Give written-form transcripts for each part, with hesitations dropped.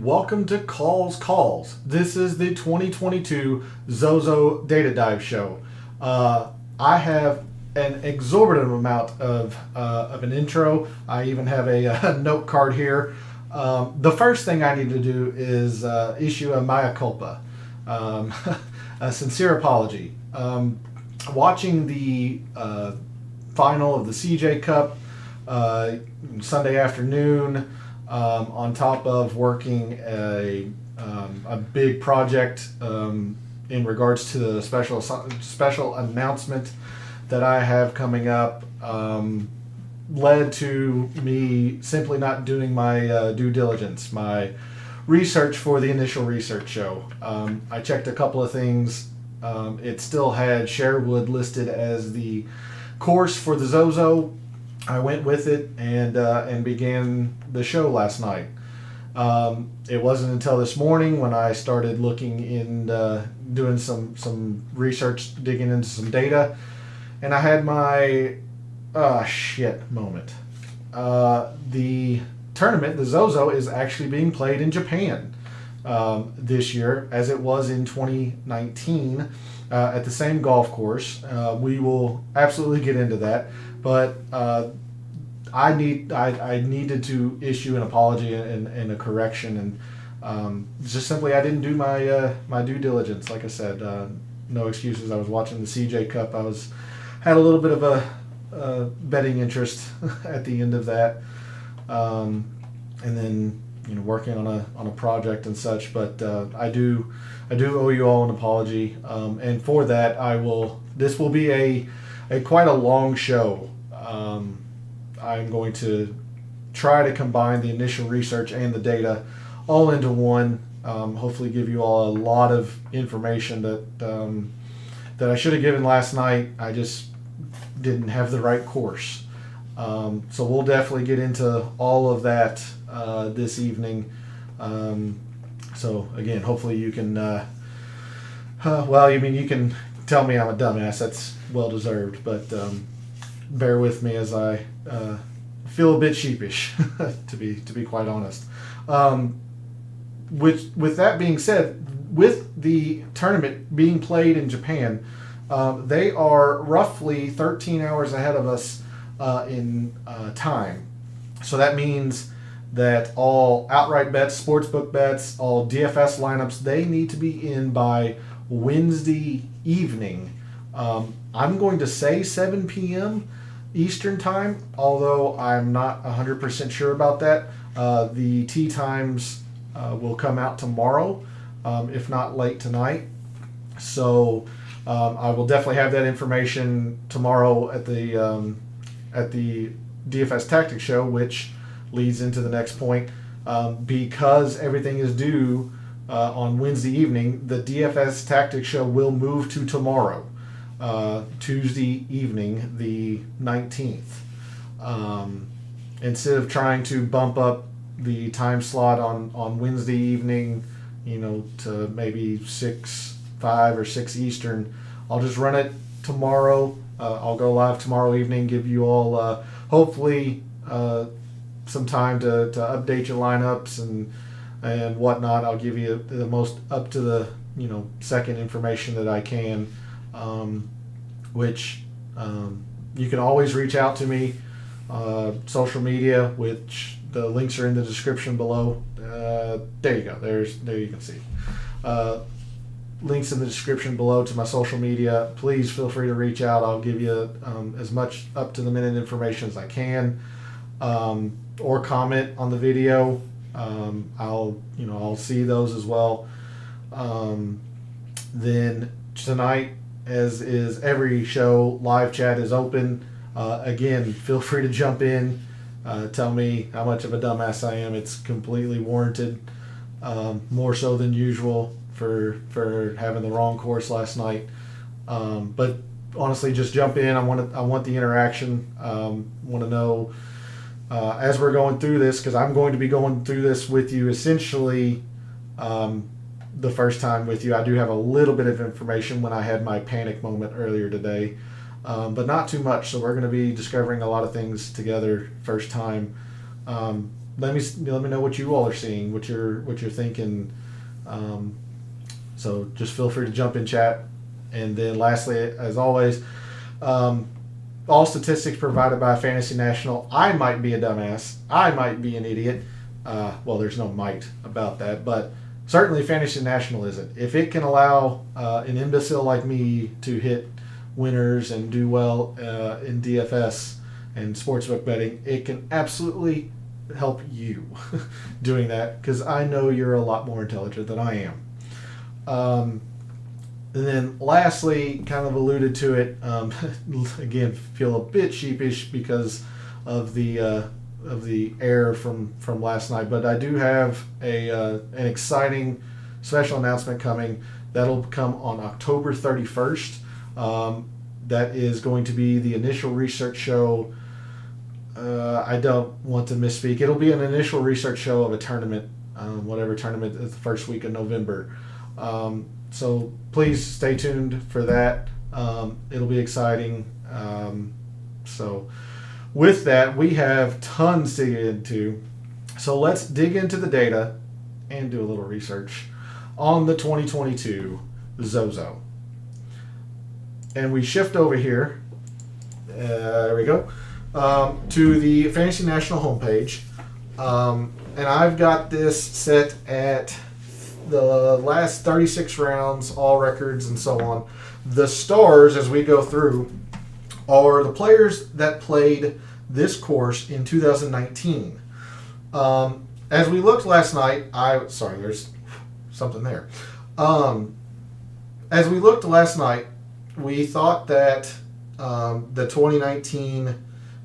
Welcome to Calls. This is the 2022 Zozo Data Dive Show. I have an exorbitant amount of an intro. I even have a note card here. The first thing I need to do is issue a mea culpa, a sincere apology. Watching the final of the CJ Cup Sunday afternoon, on top of working a big project in regards to the special announcement that I have coming up, led to me simply not doing my due diligence, my research for the initial research show. I checked a couple of things. It still had Sherwood listed as the course for the Zozo. I went with it and began the show last night. It wasn't until this morning when I started looking in, doing some research, digging into some data, and I had my shit moment. The tournament, the Zozo, is actually being played in Japan this year, as it was in 2019 at the same golf course. We will absolutely get into that. But I needed to issue an apology and a correction, and just simply I didn't do my due diligence. Like I said, no excuses. I was watching the CJ Cup. I had a little bit of a betting interest at the end of that, and then working on a project and such. But I do owe you all an apology, and for that this will be a quite a long show. I'm going to try to combine the initial research and the data all into one. Hopefully give you all a lot of information that I should have given last night. I just didn't have the right course. So we'll definitely get into all of that this evening. So again, hopefully you can you can tell me I'm a dumbass. That's well deserved, but bear with me as I feel a bit sheepish, to be quite honest. With that being said, with the tournament being played in Japan, they are roughly 13 hours ahead of us in time. So that means that all outright bets, sportsbook bets, all DFS lineups, they need to be in by Wednesday evening. I'm going to say 7 p.m. Eastern time, although I'm not 100% sure about that. The tee times will come out tomorrow, if not late tonight. So I will definitely have that information tomorrow at the DFS Tactics show, which leads into the next point. Because everything is due on Wednesday evening, the DFS Tactics show will move to tomorrow. Tuesday evening, the 19th. Instead of trying to bump up the time slot on Wednesday evening, to maybe 5 or 6 Eastern, I'll just run it tomorrow. I'll go live tomorrow evening, give you all hopefully some time to update your lineups and whatnot. I'll give you the most up to the second information that I can. Which you can always reach out to me, social media, which the links are in the description below. There you go. There you can see. Links in the description below to my social media. Please feel free to reach out. I'll give you as much up to the minute information as I can, or comment on the video. I'll see those as well. Then tonight, as is every show, live chat is open. Again, feel free to jump in. Tell me how much of a dumbass I am. It's completely warranted. More so than usual for having the wrong course last night. But honestly, just jump in. I want the interaction. Want to know as we're going through this, because I'm going to be going through this with you essentially. The first time with you. I do have a little bit of information when I had my panic moment earlier today, but not too much. So we're going to be discovering a lot of things together first time. let me know what you all are seeing, what you're thinking. So just feel free to jump in chat. And then lastly, as always, all statistics provided by Fantasy National. I might be a dumbass. I might be an idiot. Well, there's no might about that, but certainly Fantasy National isn't. If it can allow an imbecile like me to hit winners and do well in DFS and sportsbook betting, it can absolutely help you doing that, because I know you're a lot more intelligent than I am. And then lastly, kind of alluded to it, again, feel a bit sheepish because of the error from last night, but I do have an exciting special announcement coming. That'll come on October 31st. That is going to be the initial research show. I don't want to misspeak. It'll be an initial research show of a tournament, whatever tournament is the first week of November. So please stay tuned for that. It'll be exciting. So with that, we have tons to get into. So let's dig into the data and do a little research on the 2022 Zozo. And we shift over here. There we go. To the Fantasy National homepage. And I've got this set at the last 36 rounds, all records, and so on. The stars, as we go through, are the players that played this course in 2019. As we looked last night, there's something there. As we looked last night, we thought that the 2019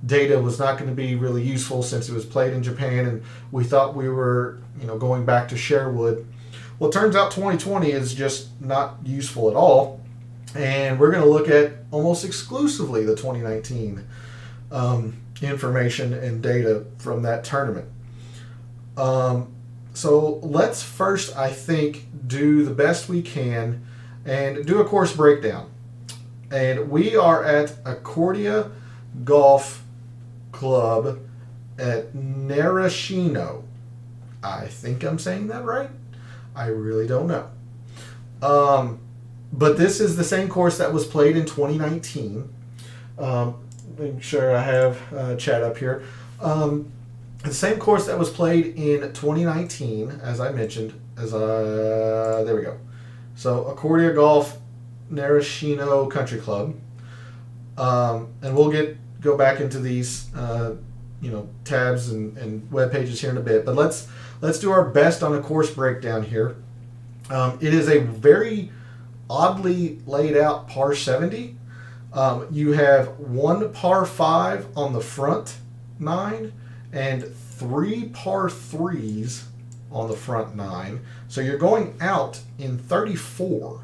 data was not going to be really useful since it was played in Japan, and we thought we were, going back to Sherwood. Well, it turns out 2020 is just not useful at all, and we're going to look at almost exclusively the 2019 information and data from that tournament. So let's first, I think, do the best we can and do a course breakdown. And we are at Accordia Golf Club at Narashino. I think I'm saying that right. I really don't know. But this is the same course that was played in 2019. Make sure I have chat up here. The same course that was played in 2019, as I mentioned. There we go. So Accordia Golf Narashino Country Club. And we'll go back into these tabs and web pages here in a bit. But let's do our best on a course breakdown here. It is a very oddly laid out par 70. You have one par 5 on the front 9 and 3 par 3s on the front 9. So you're going out in 34,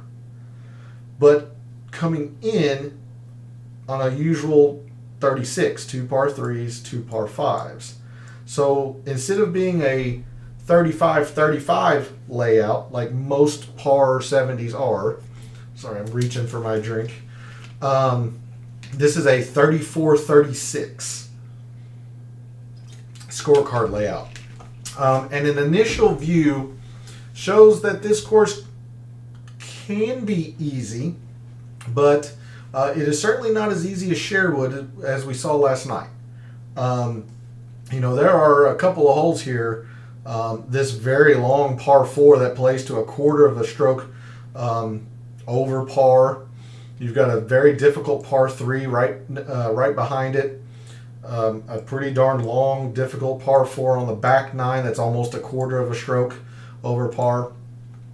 but coming in on a usual 36, 2 par 3s, 2 par 5s. So instead of being a 35-35 layout like most par 70s are, sorry, I'm reaching for my drink. This is a 34-36 scorecard layout. And an initial view shows that this course can be easy, but it is certainly not as easy as Sherwood as we saw last night. There are a couple of holes here. This very long par 4 that plays to a quarter of a stroke over par. You've got a very difficult par 3 right behind it. A pretty darn long, difficult par 4 on the back 9 that's almost a quarter of a stroke over par.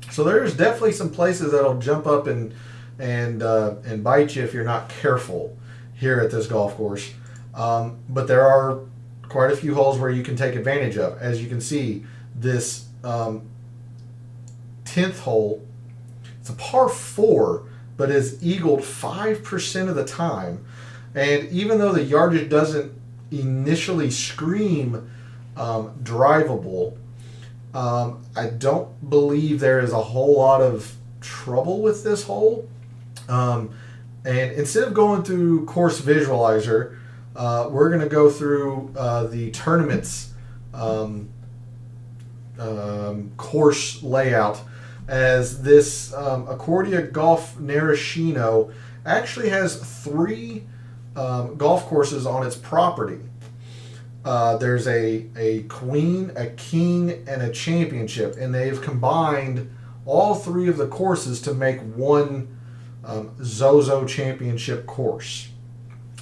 So there's definitely some places that'll jump up and bite you if you're not careful here at this golf course. But there are quite a few holes where you can take advantage of. As you can see, this 10th hole, it's a par 4, but is eagled 5% of the time. And even though the yardage doesn't initially scream drivable, I don't believe there is a whole lot of trouble with this hole. And instead of going through Course Visualizer, we're going to go through the tournaments course layout, as this Accordia Golf Narashino actually has 3 golf courses on its property. There's a queen, a king, and a championship, and they've combined all 3 of the courses to make one Zozo championship course.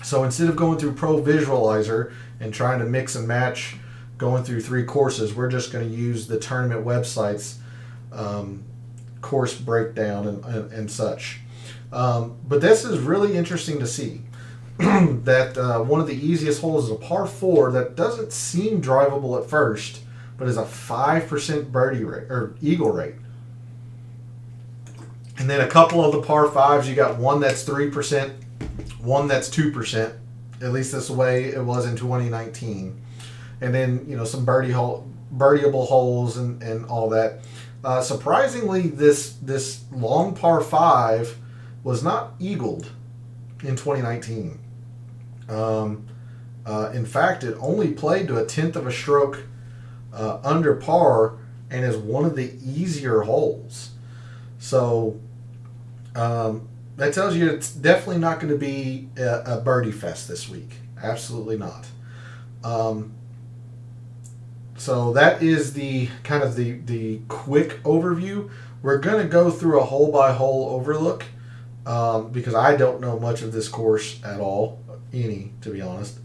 So instead of going through Pro Visualizer and trying to mix and match going through 3 courses, we're just going to use the tournament website's course breakdown and such. But this is really interesting to see. That one of the easiest holes is a par 4 that doesn't seem drivable at first, but is a 5% birdie rate or eagle rate. And then a couple of the par 5s, you got one that's 3%, one that's 2%. At least that's the way it was in 2019. And then some birdieable holes and all that. Surprisingly, this long par 5 was not eagled in 2019. In fact, it only played to a 1/10 of a stroke under par, and is one of the easier holes. So that tells you it's definitely not going to be a birdie fest this week. Absolutely not. So that is the kind of the quick overview. We're going to go through a hole by hole overlook because I don't know much of this course at all, to be honest.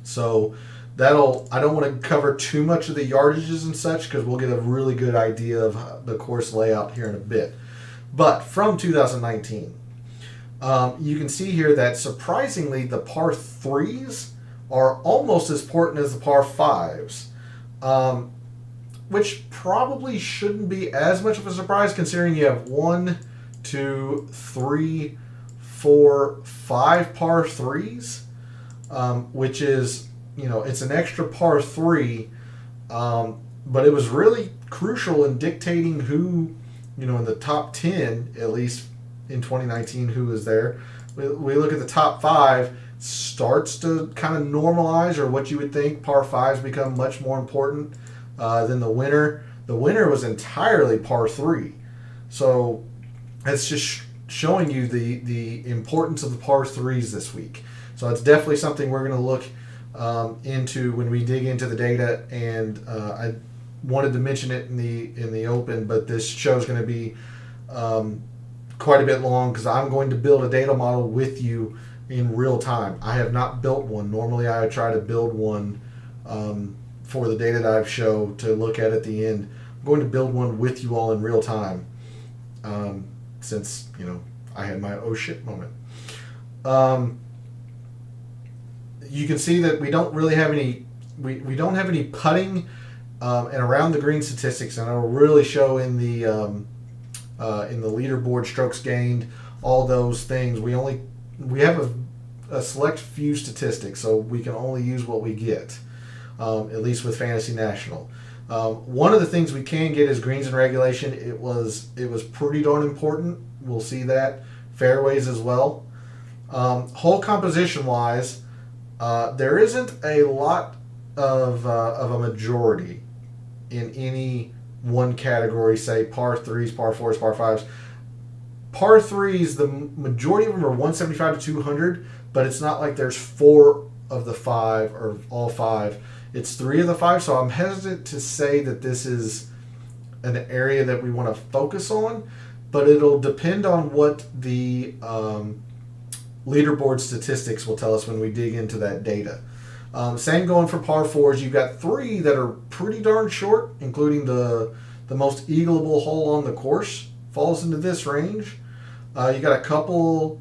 So I don't want to cover too much of the yardages and such because we'll get a really good idea of the course layout here in a bit. But from 2019, you can see here that surprisingly the par 3s are almost as important as the par 5s, which probably shouldn't be as much of a surprise considering you have 1, 2, 3, 4, 5 par 3s, which is, it's an extra par 3, but it was really crucial in dictating who, in the top 10, at least in 2019, who was there. We look at the top 5, starts to kind of normalize, or what you would think, par 5s become much more important than the winner. The winner was entirely par 3. So that's just showing you the importance of the par 3s this week. So it's definitely something we're going to look into when we dig into the data, and I wanted to mention it in the open, but this show is going to be quite a bit long because I'm going to build a data model with you in real time. I have not built one. Normally I try to build one for the Data Dive show to look at the end. I'm going to build one with you all in real time since I had my oh shit moment. You can see that we don't really have any we don't have any putting and around the green statistics, and it'll really show in the leaderboard, strokes gained, all those things. We have a select few statistics, so we can only use what we get, at least with Fantasy National. One of the things we can get is greens and regulation. It was pretty darn important. We'll see that. Fairways as well. Hole composition wise, there isn't a lot of a majority in any one category, say par 3s, par 4s, par 5s. Par 3s, the majority of them are 175 to 200, but it's not like there's 4 of the 5 or all 5. It's 3 of the 5, so I'm hesitant to say that this is an area that we want to focus on, but it'll depend on what the leaderboard statistics will tell us when we dig into that data. Same going for par 4s. You've got 3 that are pretty darn short, including the most eagleable hole on the course falls into this range. You got a couple,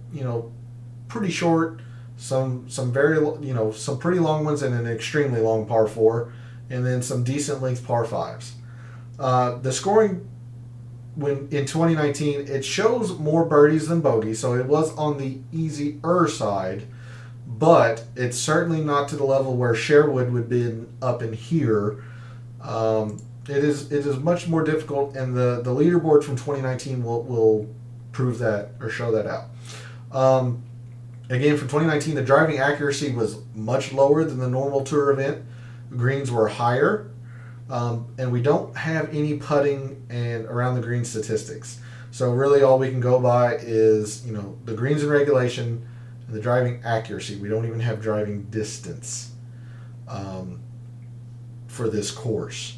pretty short, some very, some pretty long ones, and an extremely long par 4, and then some decent length par 5s. The scoring in 2019, it shows more birdies than bogeys, so it was on the easier side, but it's certainly not to the level where Sherwood would be up in here. It is much more difficult, and the leaderboard from 2019 will prove that or show that out. Again, from 2019, the driving accuracy was much lower than the normal tour event. greens were higher, and we don't have any putting and around the green statistics. So really all we can go by is, the greens in regulation and the driving accuracy. We don't even have driving distance for this course.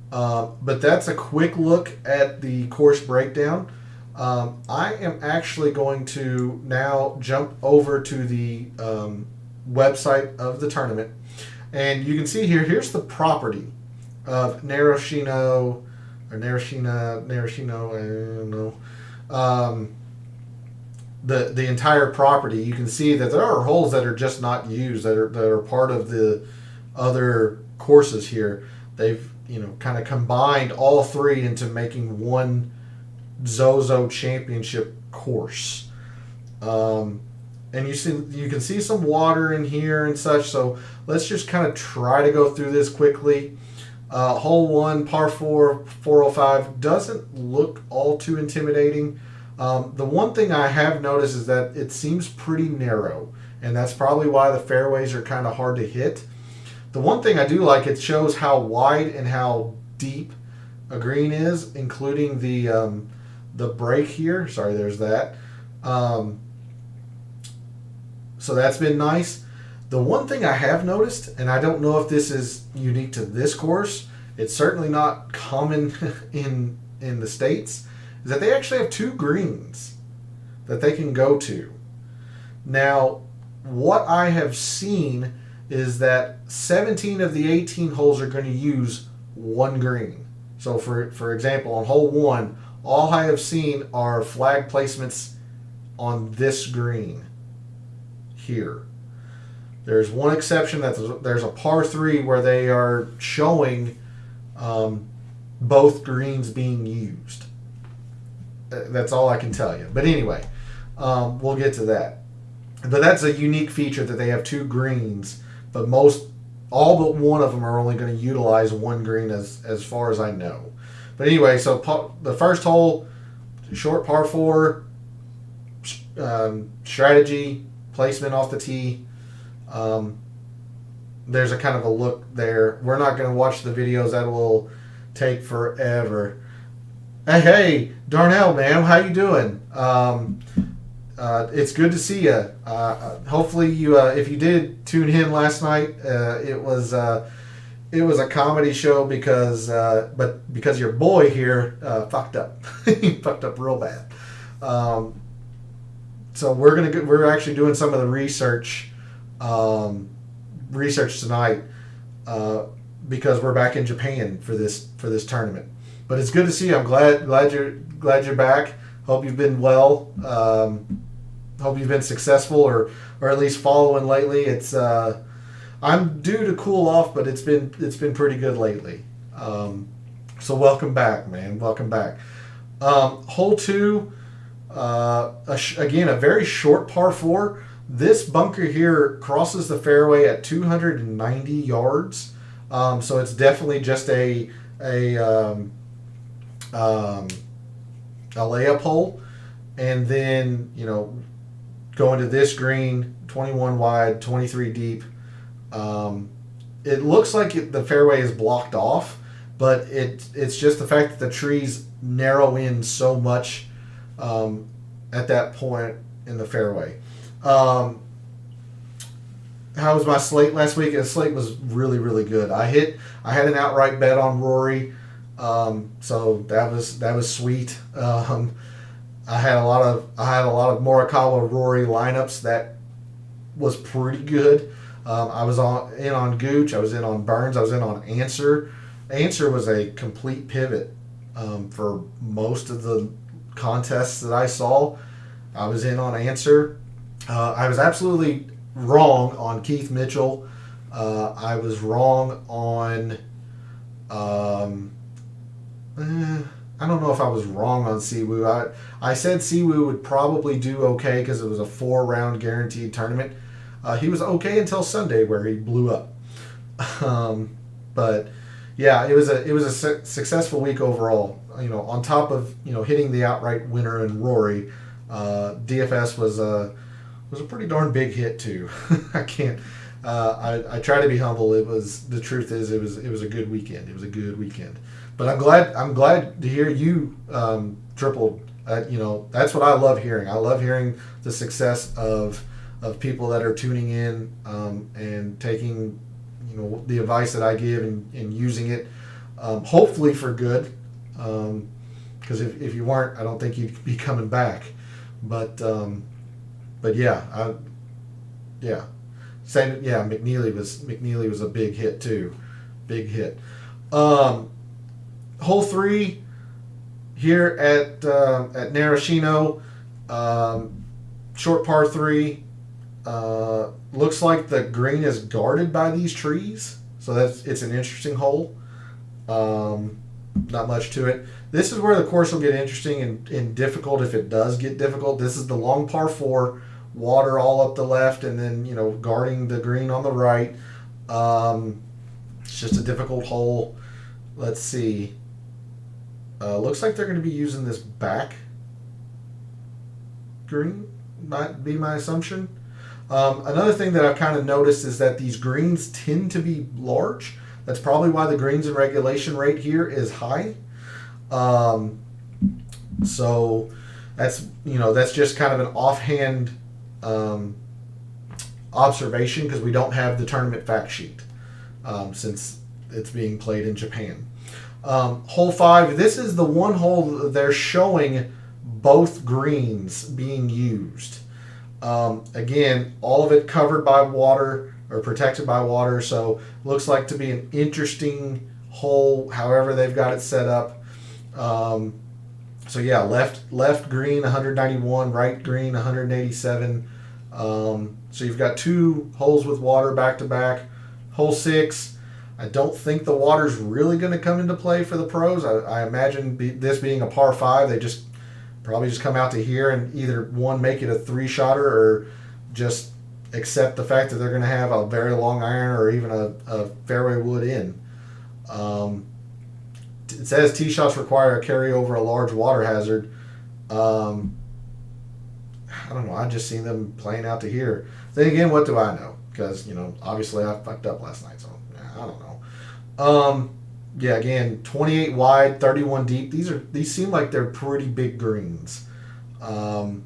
But that's a quick look at the course breakdown. I am actually going to now jump over to the website of the tournament. And you can see here's the property of Narashino, I don't know. The entire property. You can see that there are holes that are just not used, that are part of the other courses here. They've kind of combined all three into making one Zozo championship course. And you can see some water in here and such. So let's just kind of try to go through this quickly. Hole 1, par 4, 405 doesn't look all too intimidating. The one thing I have noticed is that it seems pretty narrow, and that's probably why the fairways are kind of hard to hit. The one thing I do like, it shows how wide and how deep a green is, including the break here. Sorry, there's that. So that's been nice. The one thing I have noticed, and I don't know if this is unique to this course, it's certainly not common in the States, is that they actually have 2 greens that they can go to. Now, what I have seen is that 17 of the 18 holes are going to use 1 green. So for example, on hole 1, all I have seen are flag placements on this green here. There's one exception, that there's a par 3 where they are showing both greens being used. That's all I can tell you. But anyway, we'll get to that. But that's a unique feature, that they have 2 greens, but all but one of them are only going to utilize 1 green as far as I know. But anyway, so the first hole, short par 4, strategy, placement off the tee. There's a kind of a look there. We're not going to watch the videos. That will take forever. Hey, Darnell, man, how you doing? It's good to see you. Hopefully you, if you did tune in last night, it was a comedy show because your boy here fucked up. He fucked up real bad. So we're actually doing some of the research tonight because we're back in Japan for this tournament. But it's good to see you. I'm glad you're back. Hope you've been well. Hope you've been successful or at least following lately. It's I'm due to cool off, but it's been pretty good lately. So welcome back, man. Welcome back. Hole 2, again, a very short par 4. This bunker here crosses the fairway at 290 yards. So it's definitely just a layup hole. And then, going to this green, 21 wide, 23 deep. It looks like the fairway is blocked off, but it's just the fact that the trees narrow in so much at that point in the fairway. How was my slate last week? The slate was really, really good. I had an outright bet on Rory, so that was sweet. I had a lot of Morikawa Rory lineups that was pretty good. I was in on Gooch. I was in on Burns. I was in on Answer. Answer was a complete pivot for most of the contests that I saw. I was in on Answer. I was absolutely wrong on Keith Mitchell. I was wrong on. I don't know if I was wrong on Siwoo. I said Siwoo would probably do okay because it was a 4-round guaranteed tournament. He was okay until Sunday where he blew up. But yeah, it was a successful week overall. On top of hitting the outright winner in Rory, DFS was a pretty darn big hit too. I I try to be humble. The truth is it was a good weekend. It was a good weekend. But I'm glad to hear you tripled. That's what I love hearing. I love hearing the success of people that are tuning in and taking the advice that I give and using it, hopefully for good. Because if you weren't, I don't think you'd be coming back. But yeah, Same, yeah. McNeely was a big hit too, big hit. Hole 3 here at Narashino, short par 3. Looks like the green is guarded by these trees, so it's an interesting hole. Not much to it. This is where the course will get interesting and difficult if it does get difficult. This is the long par 4, water all up the left, and then guarding the green on the right. It's just a difficult hole. Let's see. Looks like they're going to be using this back green, might be my assumption. Another thing that I've kind of noticed is that these greens tend to be large. That's probably why the greens in regulation rate here is high. So that's just kind of an offhand observation because we don't have the tournament fact sheet since it's being played in Japan. Hole 5, this is the one hole that they're showing both greens being used. Again, all of it covered by water or protected by water, so looks like to be an interesting hole however they've got it set up. So yeah, left green 191, right green 187. So you've got 2 holes with water back to back. Hole 6, I don't think the water's really going to come into play for the pros. I imagine this being a par 5, they probably just come out to here and either make it a 3-shotter or just accept the fact that they're going to have a very long iron or even a fairway wood in. It says tee shots require a carry over a large water hazard. I don't know. I've just seen them playing out to here. Then again, what do I know? Because obviously I fucked up last night, so I don't know. Yeah, again, 28 wide, 31 deep. These seem like they're pretty big greens. But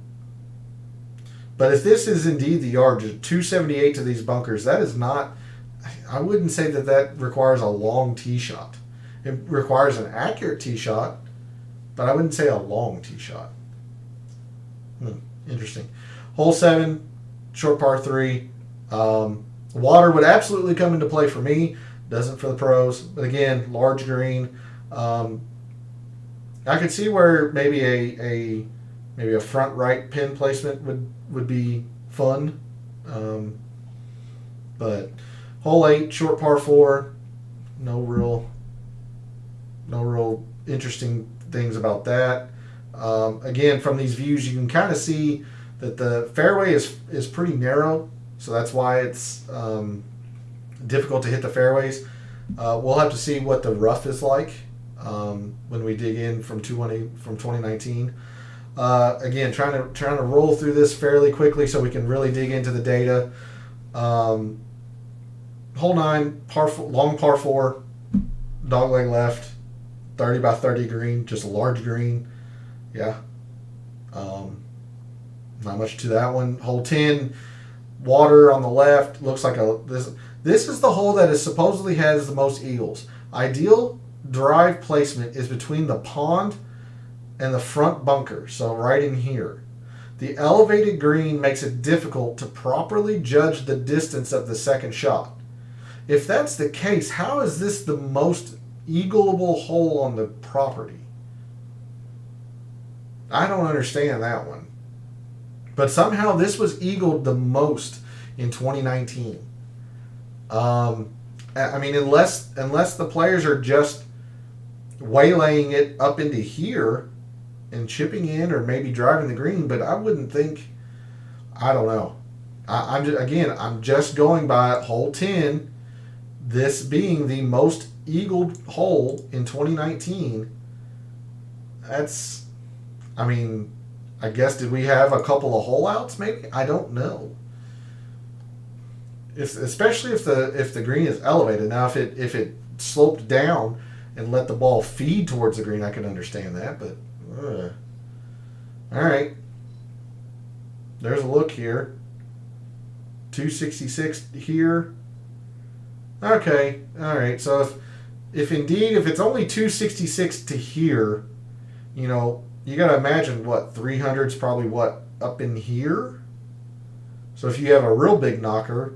if this is indeed the yardage, 278 to these bunkers, that is not. I wouldn't say that requires a long tee shot. It requires an accurate tee shot, but I wouldn't say a long tee shot. Interesting. Hole 7, short par 3. Water would absolutely come into play for me. Doesn't for the pros. But again, large green. I could see where maybe a front right pin placement would be fun. But hole 8, short par 4. No real interesting things about that. Again, from these views, you can kind of see that the fairway is pretty narrow, so that's why it's difficult to hit the fairways. We'll have to see what the rough is like when we dig in from 2019. Again, trying to roll through this fairly quickly so we can really dig into the data. Hole 9, long par 4, dogleg left, 30 by 30 green, just a large green. Yeah. Not much to that one. Hole 10, water on the left. Looks like this is the hole that supposedly has the most eagles. Ideal drive placement is between the pond and the front bunker, so right in here. The elevated green makes it difficult to properly judge the distance of the second shot. If that's the case, how is this the most eagleable hole on the property? I don't understand that one. But somehow this was eagled the most in 2019. I mean, unless the players are just waylaying it up into here and chipping in or maybe driving the green, but I wouldn't think. I don't know. I'm just going by hole 10. This being the most eagled hole in 2019. I guess did we have a couple of hole outs maybe? I don't know. especially if the green is elevated. Now, if it sloped down and let the ball feed towards the green, I can understand that. But all right, there's a look here. 266 here. Okay, all right. So if it's only 266 to here, you know, you got to imagine what 300 is probably what up in here. So if you have a real big knocker,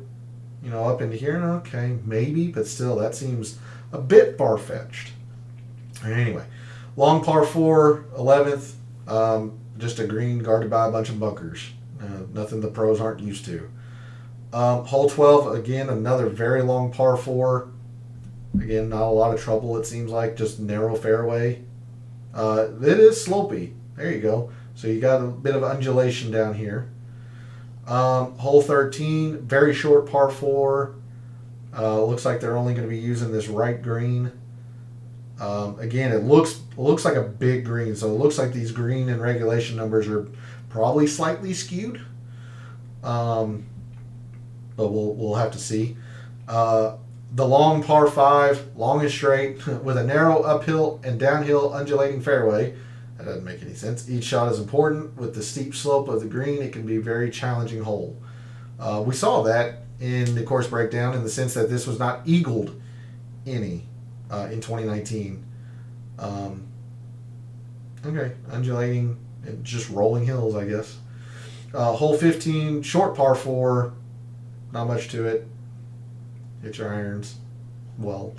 you know, up into here, okay, maybe, but still, that seems a bit far-fetched. Anyway, long par 4, 11th, just a green guarded by a bunch of bunkers. Nothing the pros aren't used to. Hole 12, again, another very long par 4. Again, not a lot of trouble, it seems like, just narrow fairway. It is slopey. There you go. So you got a bit of undulation down here. Hole 13, very short par 4. Looks like they're only going to be using this right green. Again, it looks like a big green, so it looks like these green and regulation numbers are probably slightly skewed. But we'll have to see. The long par 5, long and straight, with a narrow uphill and downhill undulating fairway. That doesn't make any sense. Each shot is important. With the steep slope of the green, it can be a very challenging hole. We saw that in the course breakdown in the sense that this was not eagled any in 2019. Okay, undulating and just rolling hills, I guess. Hole 15, short par 4, not much to it. Hit your irons well.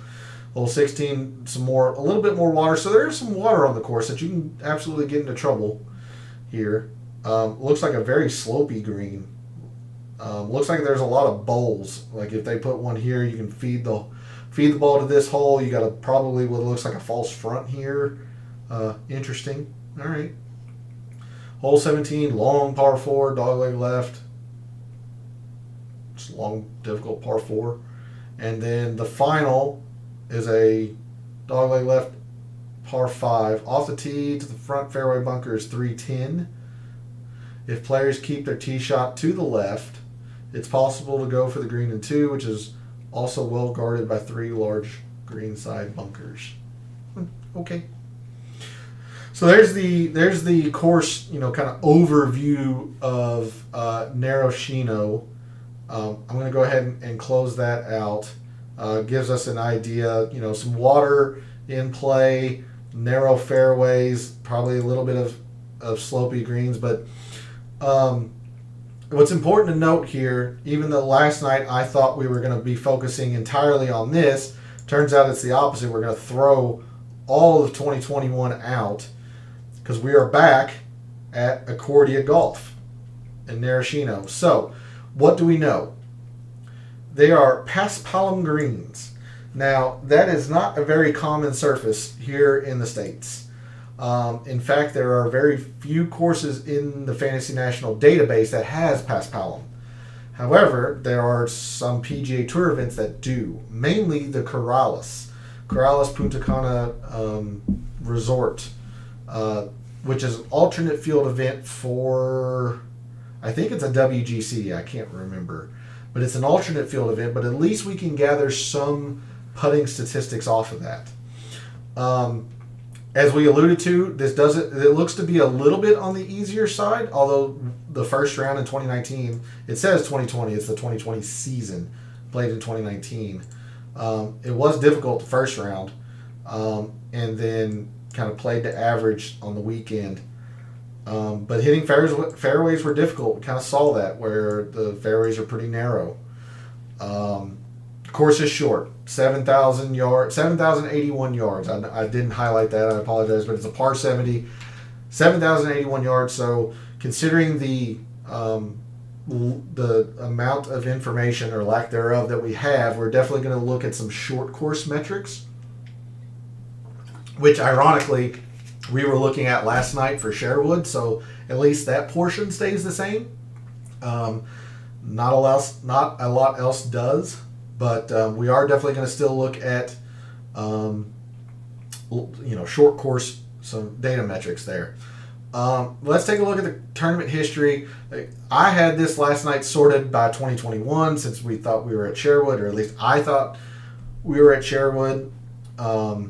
Hole 16, a little bit more water. So there's some water on the course that you can absolutely get into trouble here. Looks like a very slopey green. Looks like there's a lot of bowls. Like if they put one here, you can feed the ball to this hole. You got probably what looks like a false front here. Interesting. All right. Hole 17, long par 4, dogleg left. It's a long, difficult par 4. And then the final is a dogleg left par 5. Off the tee to the front fairway bunker is 310. If players keep their tee shot to the left, it's possible to go for the green in 2, which is also well guarded by 3 large greenside bunkers. Okay. So there's the course, kind of overview of Narrow Chino. I'm going to go ahead and close that out. Gives us an idea, some water in play, narrow fairways, probably a little bit of slopey greens. But what's important to note here, even though last night I thought we were going to be focusing entirely on this, turns out it's the opposite. We're going to throw all of 2021 out because we are back at Accordia Golf in Narrow Chino. So, what do we know? They are paspalum greens. Now, that is not a very common surface here in the States. In fact, there are very few courses in the Fantasy National database that has paspalum. However, there are some PGA Tour events that do, mainly the Corrales Punta Cana Resort, which is an alternate field event for, I think it's a WGC, I can't remember. But it's an alternate field event, but at least we can gather some putting statistics off of that. As we alluded to, it looks to be a little bit on the easier side, although the first round in 2019, it says 2020, it's the 2020 season, played in 2019. It was difficult the first round, and then kind of played to average on the weekend. But hitting fairways were difficult. We kind of saw that where the fairways are pretty narrow. Course is short, 7,081 yards. I didn't highlight that. I apologize, but it's a par 70, 7,081 yards. So considering the amount of information or lack thereof that we have, we're definitely going to look at some short course metrics, which ironically we were looking at last night for Sherwood, so at least that portion stays the same. Not a lot else does, but we are definitely going to still look at short course, some data metrics there. Let's take a look at the tournament history. I had this last night sorted by 2021 since we thought we were at Sherwood, or at least I thought we were at Sherwood. But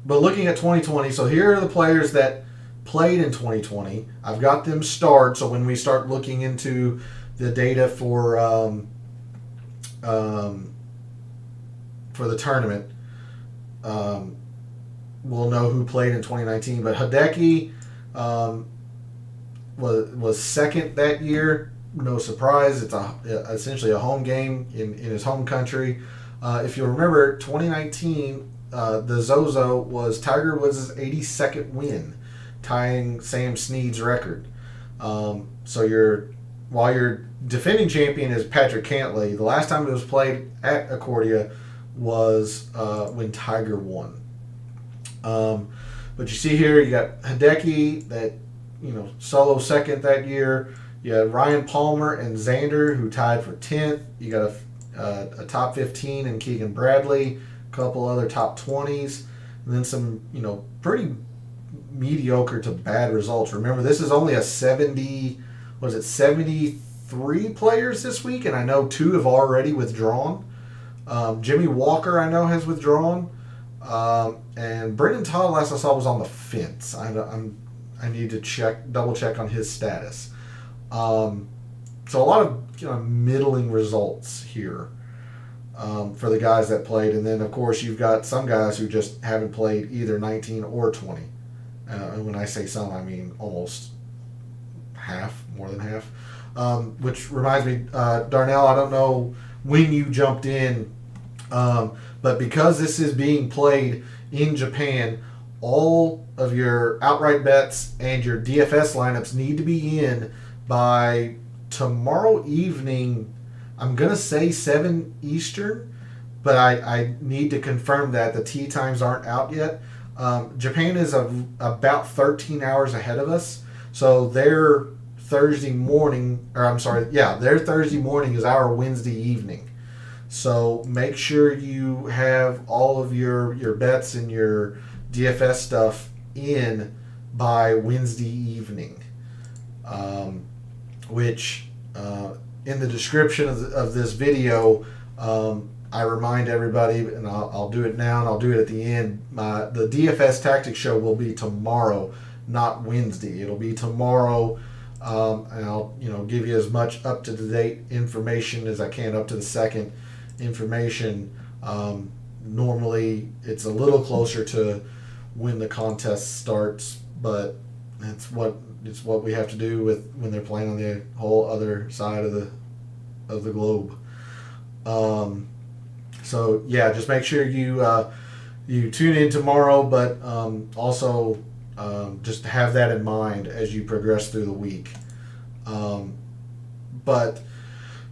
looking at 2020, so here are the players that played in 2020. I've got them starred, so when we start looking into the data for the tournament, we'll know who played in 2019. But Hideki was second that year. No surprise. It's essentially a home game in his home country. If you remember, 2019, the Zozo was Tiger Woods' 82nd win, tying Sam Snead's record. So while your defending champion is Patrick Cantlay, the last time it was played at Accordia was when Tiger won. But you see here, you got Hideki that solo second that year. You had Ryan Palmer and Xander who tied for 10th. You got a top 15 in Keegan Bradley, a couple other top 20s, and then some pretty mediocre to bad results. Remember, this is only a 73 players this week, and I know 2 have already withdrawn. Jimmy Walker I know has withdrawn. And Brendan Todd, last I saw, was on the fence. I need to double check on his status. So a lot of middling results here for the guys that played, and then of course you've got some guys who just haven't played either 19 or 20. And when I say some, I mean almost half, more than half. Which reminds me, Darnell, I don't know when you jumped in. But because this is being played in Japan, all of your outright bets and your DFS lineups need to be in by tomorrow evening. I'm going to say 7 Eastern, but I need to confirm that. The tee times aren't out yet. Japan is about 13 hours ahead of us, so their Thursday morning is our Wednesday evening. So make sure you have all of your bets and your DFS stuff in by Wednesday evening. Which in the description of this video, I remind everybody, and I'll do it now and I'll do it at the end. The DFS Tactics show will be tomorrow, not Wednesday. It'll be tomorrow. And I'll give you as much up to date information as I can, up to the second information. Normally it's a little closer to when the contest starts, but it's what we have to do with when they're playing on the whole other side of the globe. So yeah, just make sure you tune in tomorrow, but also just have that in mind as you progress through the week. But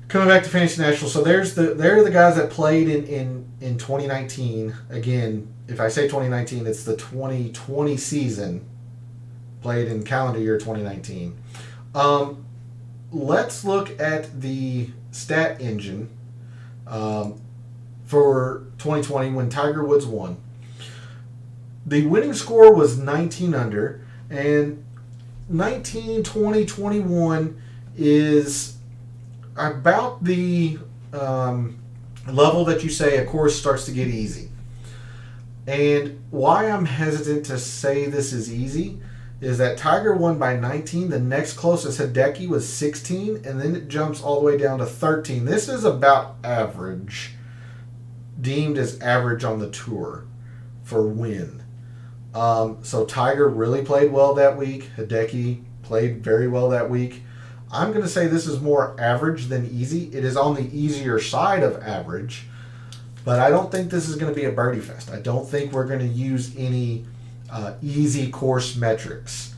coming back to Fantasy National, so there are the guys that played in 2019. Again, if I say 2019, it's the 2020 season, played in calendar year 2019. Let's look at the stat engine for 2020 when Tiger Woods won. The winning score was 19 under, and 19, 20, 21 is about the level that you say a course starts to get easy. And why I'm hesitant to say this is easy is that Tiger won by 19. The next closest, Hideki, was 16, and then it jumps all the way down to 13. This is about average, deemed as average on the tour for win. So Tiger really played well that week. Hideki played very well that week. I'm going to say this is more average than easy. It is on the easier side of average, but I don't think this is going to be a birdie fest. I don't think we're going to use any easy course metrics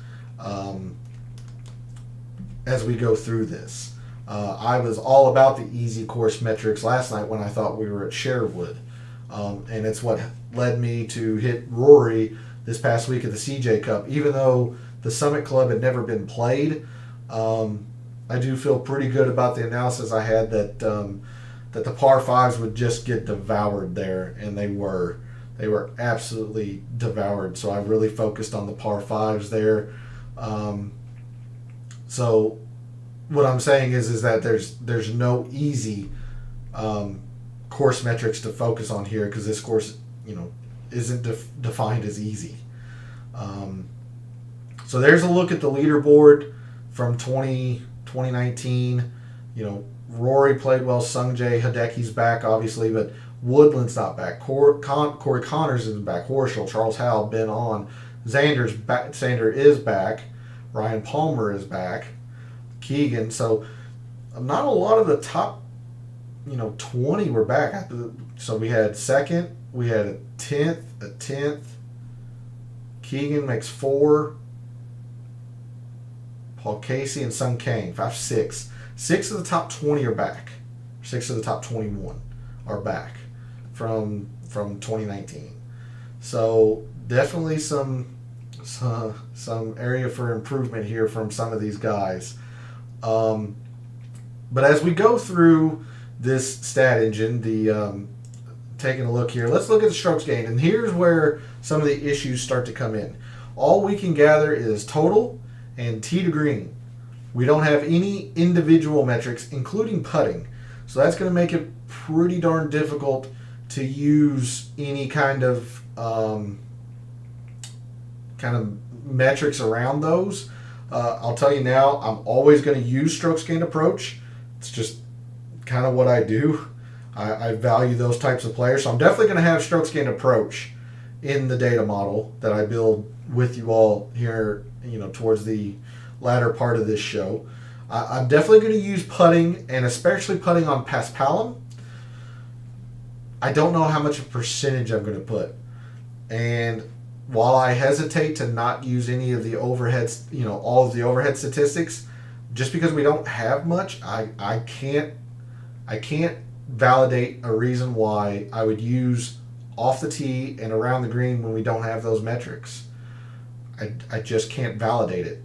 as we go through this. I was all about the easy course metrics last night when I thought we were at Sherwood. And it's what led me to hit Rory this past week at the CJ Cup. Even though the Summit Club had never been played, I do feel pretty good about the analysis I had that the par fives would just get devoured there, and they were absolutely devoured. So I really focused on the par fives there. So what I'm saying is that there's no easy course metrics to focus on here, because this course, isn't defined as easy. So there's a look at the leaderboard from 2019. Rory played well. Sungjae, Hideki's back, obviously, but Woodland's not back. Corey Connors isn't back. Horschel, Charles Howell, Ben On. Xander's back. Xander is back. Ryan Palmer is back. Keegan. So not a lot of the top, 20 were back. So we had second. We had a 10th. Keegan makes 4. Paul Casey and Sung Kang, 5, 6. 6 of the top 20 are back. 6 of the top 21 are back from 2019. So definitely some area for improvement here from some of these guys. But as we go through this stat engine, taking a look here, let's look at the strokes gained. And here's where some of the issues start to come in. All we can gather is total and tee to green. We don't have any individual metrics, including putting. So that's going to make it pretty darn difficult to use any kind of metrics around those. I'll tell you now, I'm always going to use strokes gained approach. It's just kind of what I do. I value those types of players. So I'm definitely going to have strokes gained approach in the data model that I build with you all here, towards the latter part of this show. I'm definitely going to use putting, and especially putting on Paspalum. I don't know how much of a percentage I'm going to put. And while I hesitate to not use any of the overheads, all of the overhead statistics, just because we don't have much, I can't validate a reason why I would use off the tee and around the green when we don't have those metrics. I just can't validate it.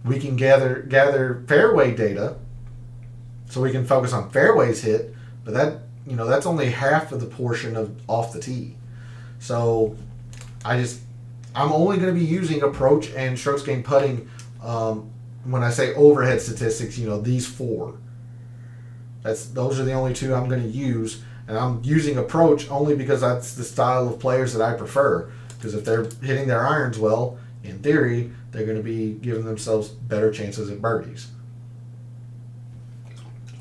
We can gather fairway data, so we can focus on fairways hit, but that's only half of the portion of off the tee. So I'm only going to be using approach and strokes gained putting when I say overhead statistics. These 4. Those are the only 2 I'm going to use, and I'm using approach only because that's the style of players that I prefer. Because if they're hitting their irons well, in theory, they're going to be giving themselves better chances at birdies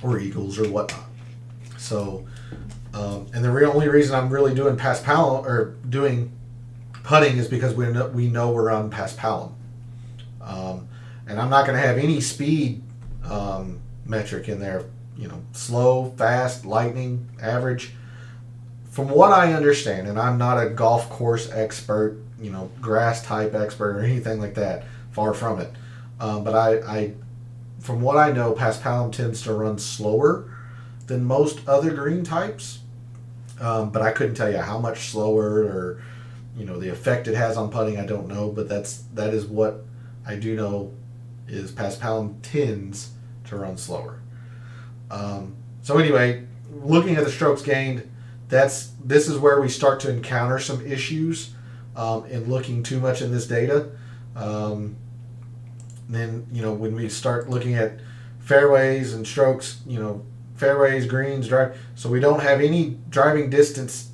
or eagles or whatnot. So, and the only reason I'm really doing Paspalum or doing putting is because we know we're on Paspalum, and I'm not going to have any speed metric in there. Slow, fast, lightning, average. From what I understand, and I'm not a golf course expert, grass type expert or anything like that, far from it. But I from what I know, Paspalum tends to run slower than most other green types. But I couldn't tell you how much slower or, the effect it has on putting. I don't know, but that is what I do know is Paspalum tends to run slower. So anyway, looking at the strokes gained, this is where we start to encounter some issues in looking too much in this data. Then, when we start looking at fairways and strokes, fairways, greens, drive, so we don't have any driving distance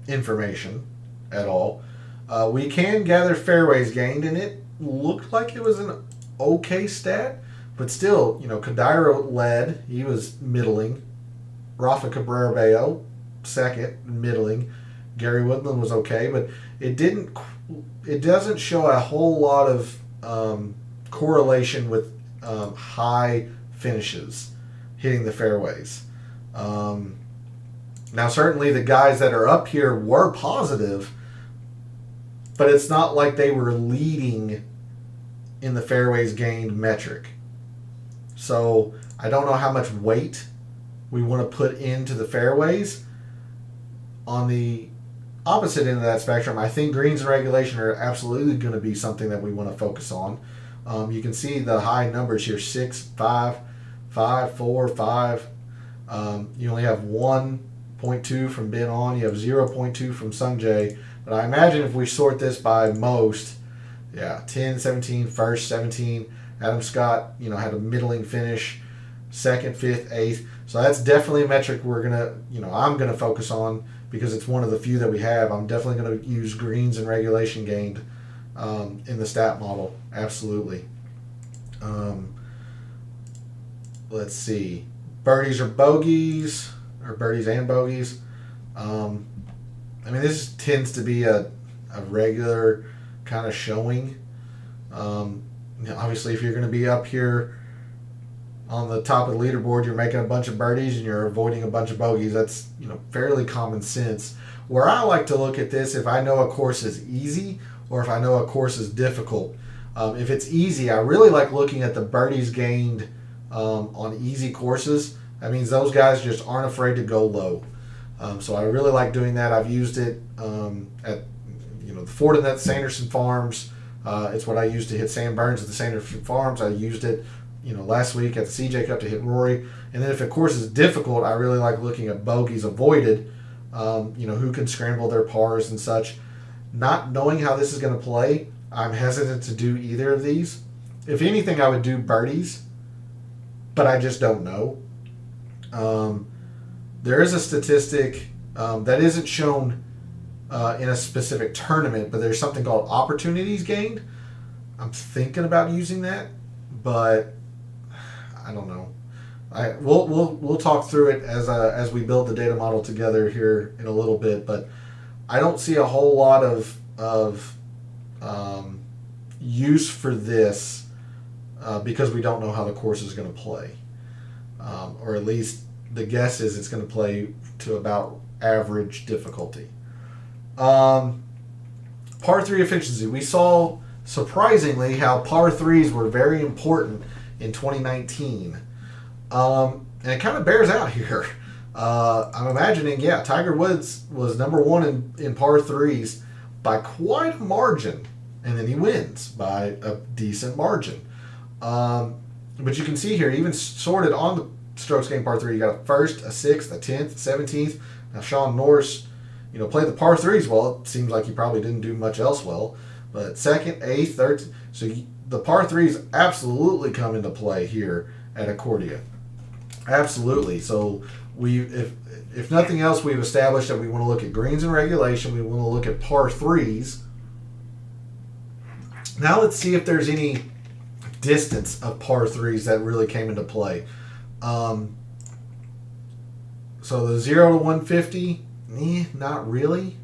information at all. We can gather fairways gained, and it looked like it was an okay stat, but still, Kodaira led, he was middling. Rafa Cabrera Bello, second, middling. Gary Woodland was okay, but it doesn't show a whole lot of correlation with high finishes hitting the fairways. Now, certainly the guys that are up here were positive, but it's not like they were leading in the fairways gained metric. So I don't know how much weight we want to put into the fairways. On the opposite end of that spectrum, I think greens and regulation are absolutely going to be something that we want to focus on. You can see the high numbers here, 6, 5, 5, 4, 5. You only have 1.2 from Ben On. You have 0.2 from Sungjae. But I imagine if we sort this by most, Yeah, 10, 17, first, 17. Adam Scott, had a middling finish, second, fifth, eighth. So that's definitely a metric I'm gonna focus on because it's one of the few that we have. I'm definitely gonna use greens and regulation gained in the stat model. Absolutely. Let's see, birdies or bogeys, or birdies and bogeys. This tends to be a regular kind of showing. Obviously, if you're going to be up here on the top of the leaderboard, you're making a bunch of birdies and you're avoiding a bunch of bogeys. That's fairly common sense. Where I like to look at this, if I know a course is easy or if I know a course is difficult. If it's easy, I really like looking at the birdies gained on easy courses. That means those guys just aren't afraid to go low. So I really like doing that. I've used it at the Fortinet Sanderson Farms. It's what I used to hit Sam Burns at the Sanderson Farms. I used it last week at the CJ Cup to hit Rory. And then if a course is difficult, I really like looking at bogeys avoided, who can scramble their pars and such. Not knowing how this is going to play, I'm hesitant to do either of these. If anything, I would do birdies, but I just don't know. There is a statistic that isn't shown in a specific tournament, but there's something called opportunities gained. I'm thinking about using that, but I don't know. We'll talk through it as we build the data model together here in a little bit, but I don't see a whole lot of use for this because we don't know how the course is going to play, or at least the guess is it's going to play to about average difficulty. Par 3 efficiency. We saw, surprisingly, how par 3s were very important in 2019. And it kind of bears out here. I'm imagining, Tiger Woods was number one in par 3s by quite a margin. And then he wins by a decent margin. But you can see here, even sorted on the strokes gained par 3, you got a first, a sixth, a 10th, 17th. Now Sean Norris, played the par 3s well. It seems like he probably didn't do much else well. But second, eighth, third. So the par 3s absolutely come into play here at Accordia. Absolutely. So if nothing else, we've established that we want to look at greens and regulation. We want to look at par 3s. Now let's see if there's any distance of par 3s that really came into play. So the 0 to 150, not really.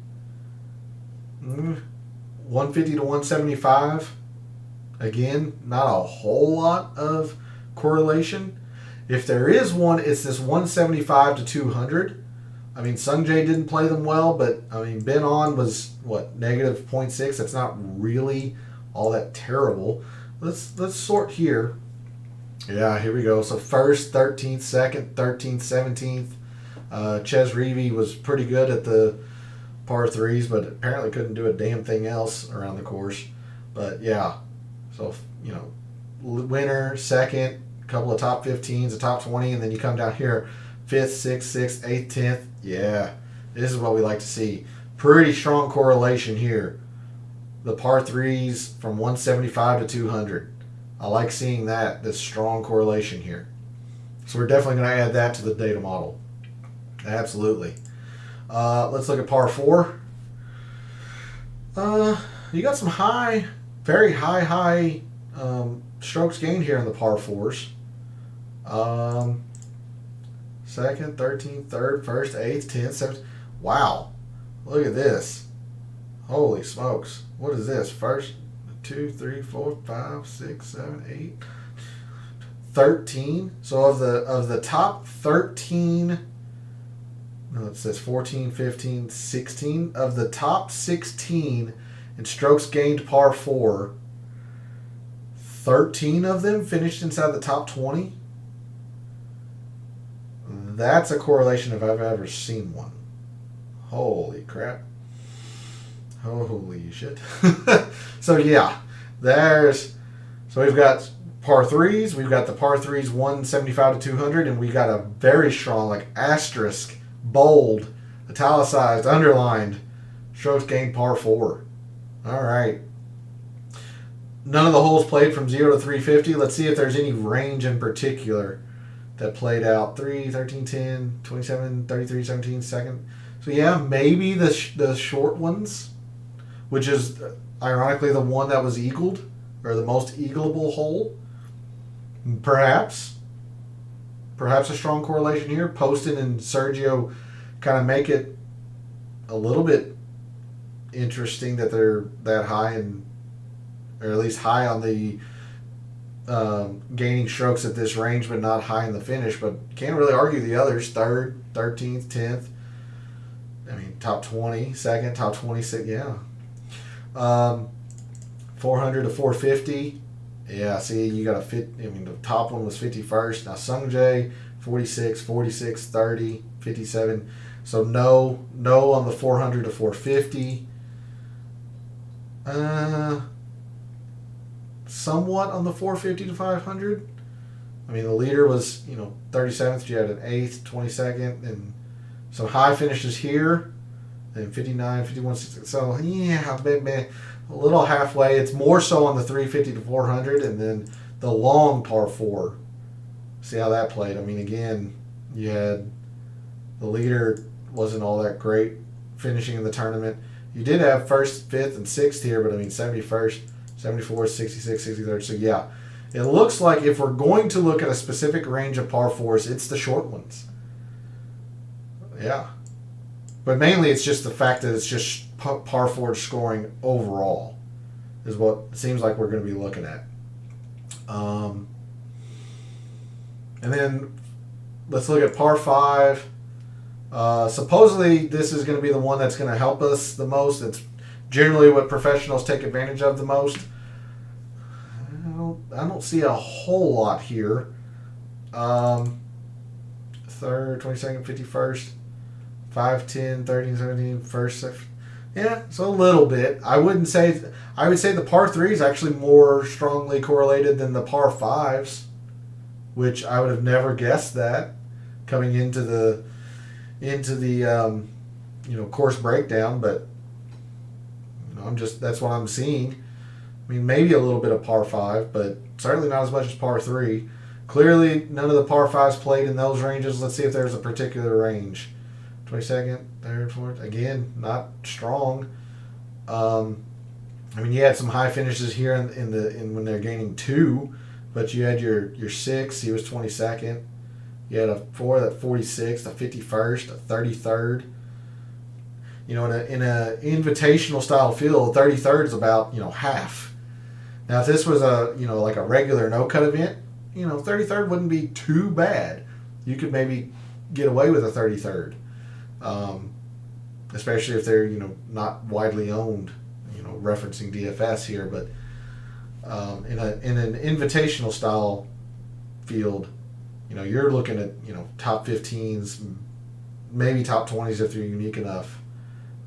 150 to 175, again, not a whole lot of correlation. If there is one, it's this 175 to 200. Sungjae didn't play them well, but Ben On was negative 0.6. That's not really all that terrible. Let's sort here. Yeah, here we go. So first, 13th, second, 13th, 17th. Ches Reavie was pretty good at the par 3s, but apparently couldn't do a damn thing else around the course. But yeah, so winner, second, a couple of top 15s, a top 20, and then you come down here, 5th, 6th, 8th, 10th. Yeah, this is what we like to see. Pretty strong correlation here. The par 3s from 175 to 200. I like seeing this strong correlation here. So we're definitely going to add that to the data model. Absolutely. Let's look at par 4. You got some very high strokes gained here in the par 4s. Second, 13th, third, first, 8th, 10th, 7th. Wow. Look at this. Holy smokes. What is this? First, 2, 3, 4, 5, 6, 7, 8, 13. So of the top 13, no, it says 14, 15, 16. Of the top 16 in strokes gained par 4, 13 of them finished inside the top 20. That's a correlation if I've ever seen one. Holy crap. Holy shit. So yeah, so we've got par 3s, we've got the par 3s 175 to 200, and we got a very strong asterisk, bold, italicized, underlined strokes gained par 4. All right. none of the holes played from 0 to 350. Let's see if there's any range in particular that played out. 3, 13, 10, 27, 33, 17, second. So yeah, maybe the short ones, which is ironically the one that was eagled, or the most eagleable hole. Perhaps a strong correlation here. Poston and Sergio kind of make it a little bit interesting that they're that high, and or at least high on the gaining strokes at this range, but not high in the finish. But can't really argue the others. 3rd, 13th, 10th. I mean, top 20, second, top 26, yeah. 400 to 450. Yeah, see, you got a fit. I mean, the top one was 51st. Now, Sungjae, 46, 46, 30, 57. So, no on the 400 to 450. Somewhat on the 450 to 500. I mean, the leader was, 37th. You had an 8th, 22nd, and some high finishes here. And 59, 51, 60. So, yeah, a little halfway. It's more so on the 350 to 400, and then the long par 4. See how that played. I mean, again, you had the leader wasn't all that great finishing in the tournament. You did have 1st, 5th, and 6th here, but I mean 71st, 74th, 66th, 63rd. So yeah, it looks like if we're going to look at a specific range of par 4s, it's the short ones. Yeah. But mainly it's just the fact that it's just par 4 scoring overall is what it seems like we're going to be looking at. And then let's look at par 5. Supposedly this is going to be the one that's going to help us the most. It's generally what professionals take advantage of the most. I don't see a whole lot here. 3rd, 22nd, 51st. 5, 10, 13, 17, 1st. Yeah, so a little bit. I would say the par 3 is actually more strongly correlated than the par 5s, which I would have never guessed that coming into the course breakdown, but that's what I'm seeing. I mean, maybe a little bit of par 5, but certainly not as much as par 3. Clearly, none of the par 5s played in those ranges. Let's see if there's a particular range. 22nd, 3rd, 4th. Again, not strong. I mean, you had some high finishes here in when they're gaining 2, but you had your 6. He was 22nd. You had a 4 at 46th, a 51st, a 33rd. In a invitational style field, 33rd is about half. Now, if this was like a regular no cut event, 33rd wouldn't be too bad. You could maybe get away with a 33rd. Especially if they're not widely owned, referencing DFS here, but in an invitational style field, you're looking at top 15s, maybe top 20s if you're unique enough.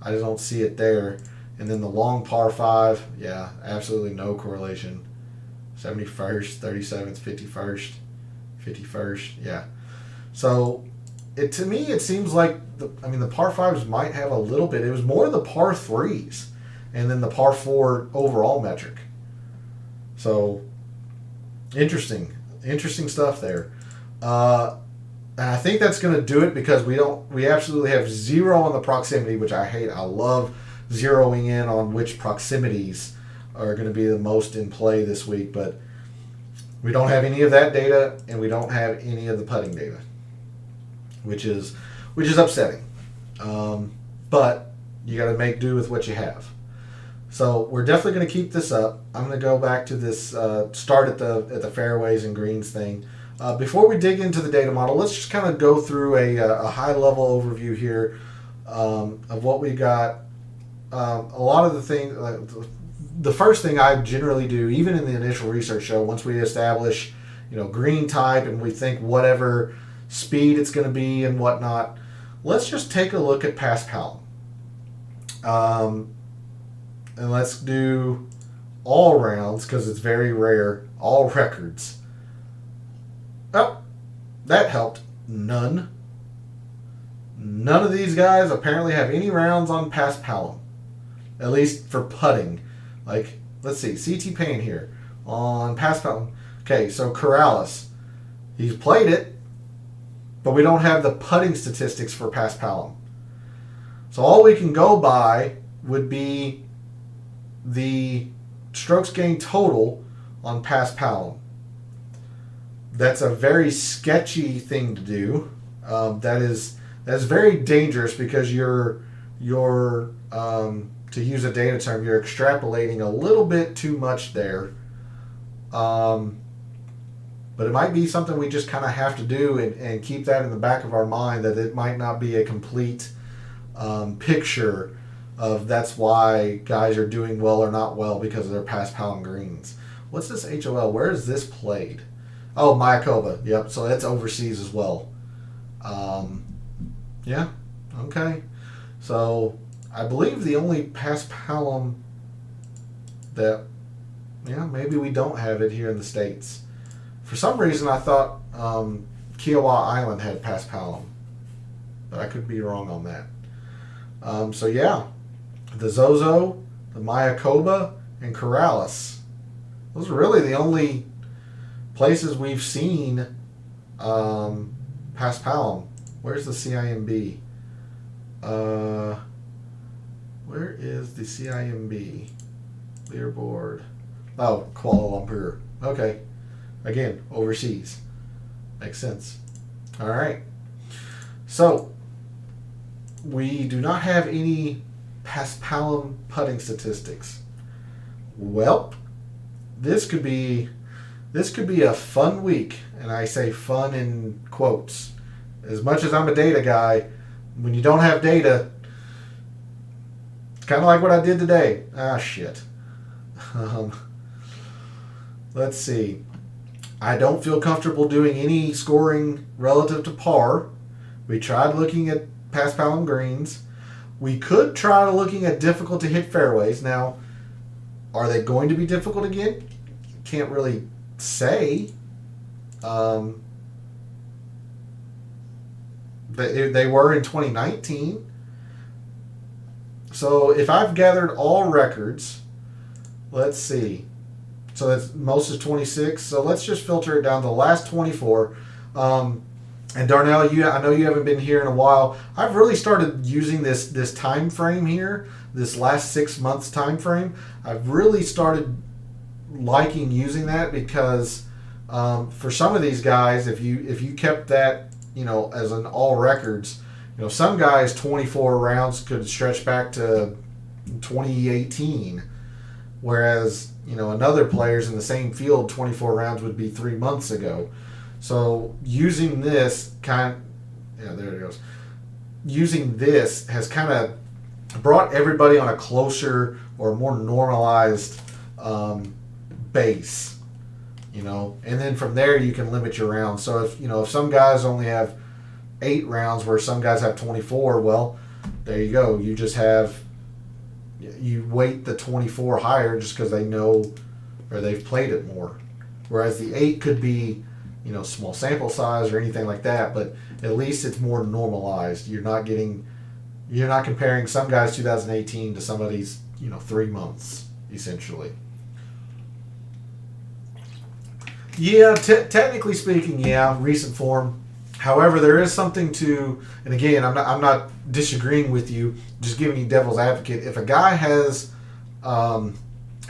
I just don't see it there. And then the long par 5, yeah, absolutely no correlation. 71st, 37th, 51st, 51st, yeah. So to me, it seems like the par 5s might have a little bit. It was more the par 3s and then the par 4 overall metric. So interesting stuff there. And I think that's going to do it because we absolutely have 0 on the proximity, which I hate. I love zeroing in on which proximities are going to be the most in play this week, but we don't have any of that data and we don't have any of the putting data, which is upsetting. But you got to make do with what you have. So we're definitely going to keep this up. I'm going to go back to this start at the Fairways and Greens thing. Before we dig into the data model, let's just kind of go through a high-level overview here of what we got. A lot of the things, the first thing I generally do, even in the initial research show, once we establish, green type and we think whatever speed it's going to be and whatnot, let's just take a look at past Palom. And let's do all rounds because it's very rare, all records. Oh, that helped. None of these guys apparently have any rounds on past Palom, at least for putting. Like let's see, CT Payne here on Pass Pelham. Okay, so Corrales, he's played it, but we don't have the putting statistics for Pass Pelham. So all we can go by would be the strokes gained total on Pass Pelham. That's a very sketchy thing to do. That's very dangerous because you're to use a data term, you're extrapolating a little bit too much there. But it might be something we just kind of have to do and keep that in the back of our mind, that it might not be a complete picture of that's why guys are doing well or not well because of their Pass Pelham greens. What's this HOL? Where is this played? Oh, Mayakoba. Yep, so that's overseas as well. Yeah, okay. So I believe the only Pass Pelham that, maybe we don't have it here in the States. For some reason, I thought Kiowa Island had Pass Pelham, but I could be wrong on that. So yeah, the Zozo, the Mayakoba, and Corrales. Those are really the only places we've seen Pass Pelham. Where's the CIMB? Where is the CIMB? Leaderboard. Oh, Kuala Lumpur. Okay. Again, overseas. Makes sense. All right. So, we do not have any Pass Pelham putting statistics. Well, this could be a fun week, and I say fun in quotes. As much as I'm a data guy, when you don't have data, it's kind of like what I did today. Shit. Let's see. I don't feel comfortable doing any scoring relative to par. We tried looking at Pass Pelham greens. We could try looking at difficult to hit fairways. Now, are they going to be difficult again? Can't really say. They were in 2019. So if I've gathered all records, let's see. So that's most is 26. So let's just filter it down to the last 24. And Darnell, I know you haven't been here in a while. I've really started using this time frame here, this last 6 months time frame. I've really started liking using that because for some of these guys, if you kept that, as an all records, some guys 24 rounds could stretch back to 2018, whereas another players in the same field 24 rounds would be 3 months ago. So using this there it goes. Using this has kind of brought everybody on a closer or more normalized base, and then from there you can limit your rounds. So if some guys only have 8 rounds where some guys have 24, well, there you go. You just you weight the 24 higher just because they know or they've played it more. Whereas the 8 could be small sample size or anything like that, but at least it's more normalized. You're not comparing some guys 2018 to somebody's 3 months essentially. Yeah, technically speaking, recent form. However, there is something to, and again, I'm not disagreeing with you, just giving you devil's advocate. If a guy has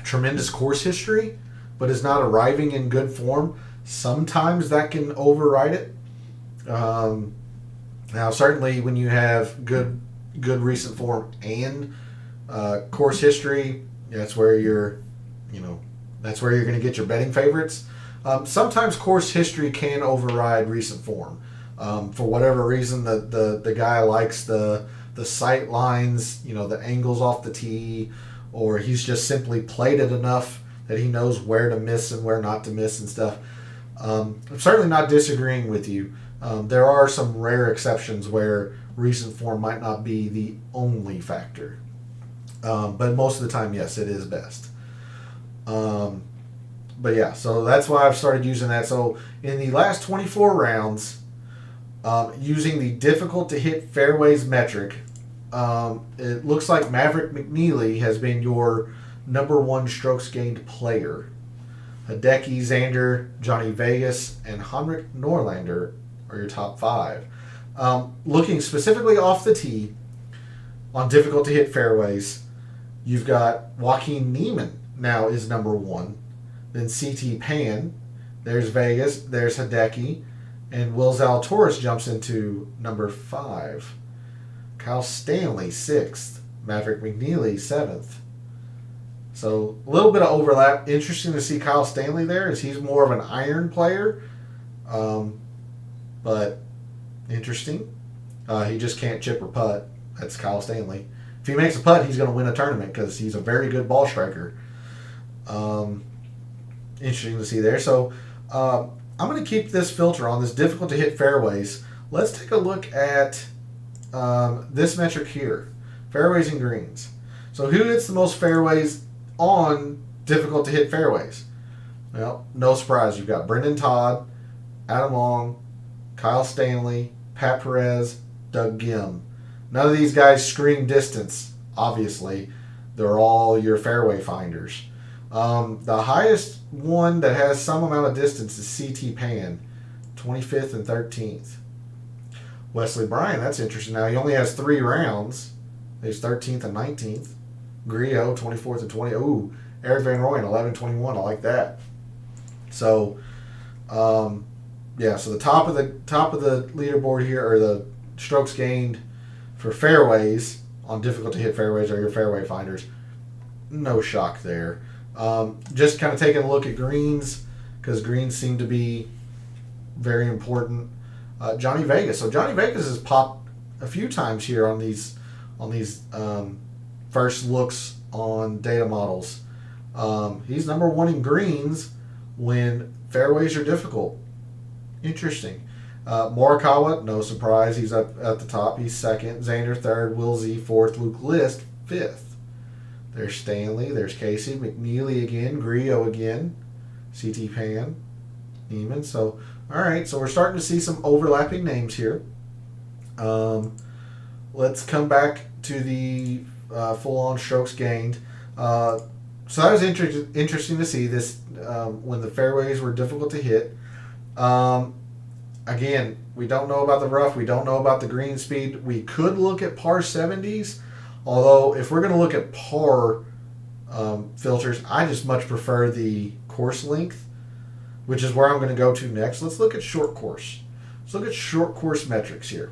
tremendous course history but is not arriving in good form, sometimes that can override it. Now, certainly when you have good recent form and course history, that's where you're going to get your betting favorites. Sometimes course history can override recent form. For whatever reason, the guy likes the sight lines, the angles off the tee, or he's just simply played it enough that he knows where to miss and where not to miss and stuff. I'm certainly not disagreeing with you. There are some rare exceptions where recent form might not be the only factor. But most of the time, yes, it is best. But yeah, so that's why I've started using that. So in the last 24 rounds, using the difficult to hit fairways metric, it looks like Maverick McNeely has been your number 1 strokes gained player. Hideki, Xander, Johnny Vegas, and Henrik Norlander are your top 5. Looking specifically off the tee on difficult to hit fairways, you've got Joaquin Niemann now is number 1. Then CT Pan, there's Vegas, there's Hideki, and Will Zalatoris jumps into number 5. Kyle Stanley, 6th. Maverick McNeely, 7th. So a little bit of overlap. Interesting to see Kyle Stanley there, as he's more of an iron player. But interesting. He just can't chip or putt. That's Kyle Stanley. If he makes a putt, he's going to win a tournament because he's a very good ball striker. Interesting to see there. So I'm going to keep this filter on, this difficult to hit fairways. Let's take a look at this metric here, fairways and greens. So who hits the most fairways on difficult to hit fairways? Well, no surprise. You've got Brendan Todd, Adam Long, Kyle Stanley, Pat Perez, Doug Gim. None of these guys scream distance, obviously. They're all your fairway finders. The highest one that has some amount of distance is CT Pan, 25th and 13th. Wesley Bryan, that's interesting. Now, he only has 3 rounds. He's 13th and 19th. Grillo, 24th and 20th. Ooh, Eric Van Rooyen, 11-21. I like that. So, yeah, so the top of the leaderboard here, or the strokes gained for fairways on difficult to hit fairways, are your fairway finders. No shock there. Just kind of taking a look at greens, because greens seem to be very important. Johnny Vegas. So Johnny Vegas has popped a few times here on these first looks on data models. He's number 1 in greens when fairways are difficult. Interesting. Morikawa, no surprise, he's up at the top. He's 2nd. Xander 3rd. Will Z 4th. Luke List 5th. There's Stanley. There's Casey. McNeely again. Grillo again. CT Pan. Niemann. So, all right. So we're starting to see some overlapping names here. Let's come back to the full-on strokes gained. So that was interesting to see this when the fairways were difficult to hit. Again, we don't know about the rough. We don't know about the green speed. We could look at par 70s. Although, if we're going to look at par filters, I just much prefer the course length, which is where I'm going to go to next. Let's look at short course. Let's look at short course metrics here.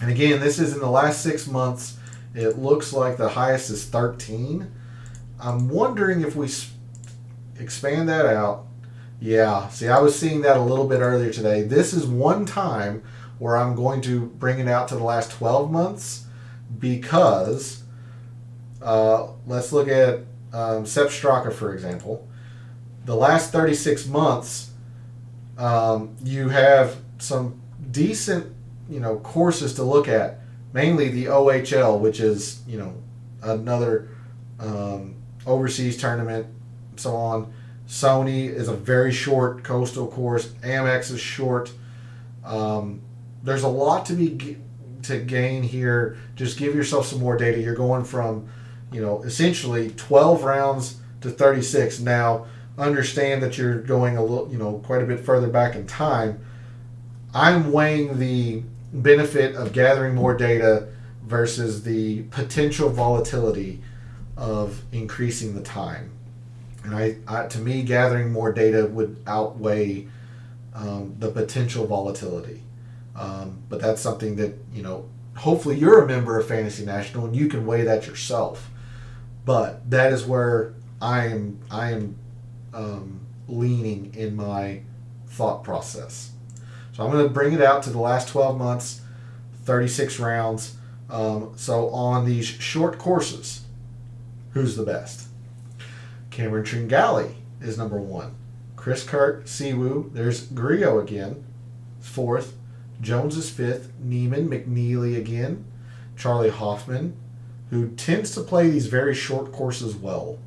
And again, this is in the last 6 months. It looks like the highest is 13. I'm wondering if we expand that out. Yeah, see, I was seeing that a little bit earlier today. This is one time where I'm going to bring it out to the last 12 months because let's look at Sepp Straka, for example. The last 36 months, you have some decent, courses to look at. Mainly the OHL, which is, another overseas tournament, and so on. Sony is a very short coastal course. Amex is short. There's a lot to gain here. Just give yourself some more data. You're going from, essentially 12 rounds to 36. Now, understand that you're going a little, quite a bit further back in time. I'm weighing the benefit of gathering more data versus the potential volatility of increasing the time. And to me, gathering more data would outweigh the potential volatility. But that's something that, hopefully you're a member of Fantasy National and you can weigh that yourself. But that is where I am leaning in my thought process. So I'm going to bring it out to the last 12 months, 36 rounds. So on these short courses, who's the best? Cameron Tringali is number 1. Chris Kirk, Siwoo. There's Grillo again, 4th. Jones is 5th. Neiman, McNeely again. Charlie Hoffman, who tends to play these very short courses well.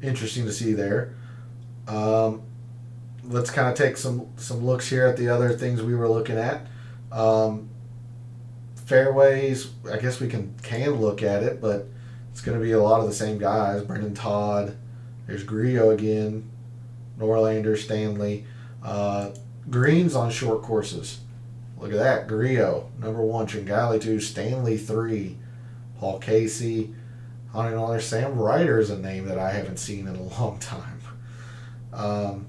Interesting to see there. Let's kind of take some looks here at the other things we were looking at. Fairways, I guess we can look at it, but It's going to be a lot of the same guys. Brendan Todd. There's Grillo again. Norlander, Stanley. Greens on short courses. Look at that. Grillo, number 1. Tringali, 2. Stanley, 3. Paul Casey. I don't know. There's Sam Ryder is a name that I haven't seen in a long time.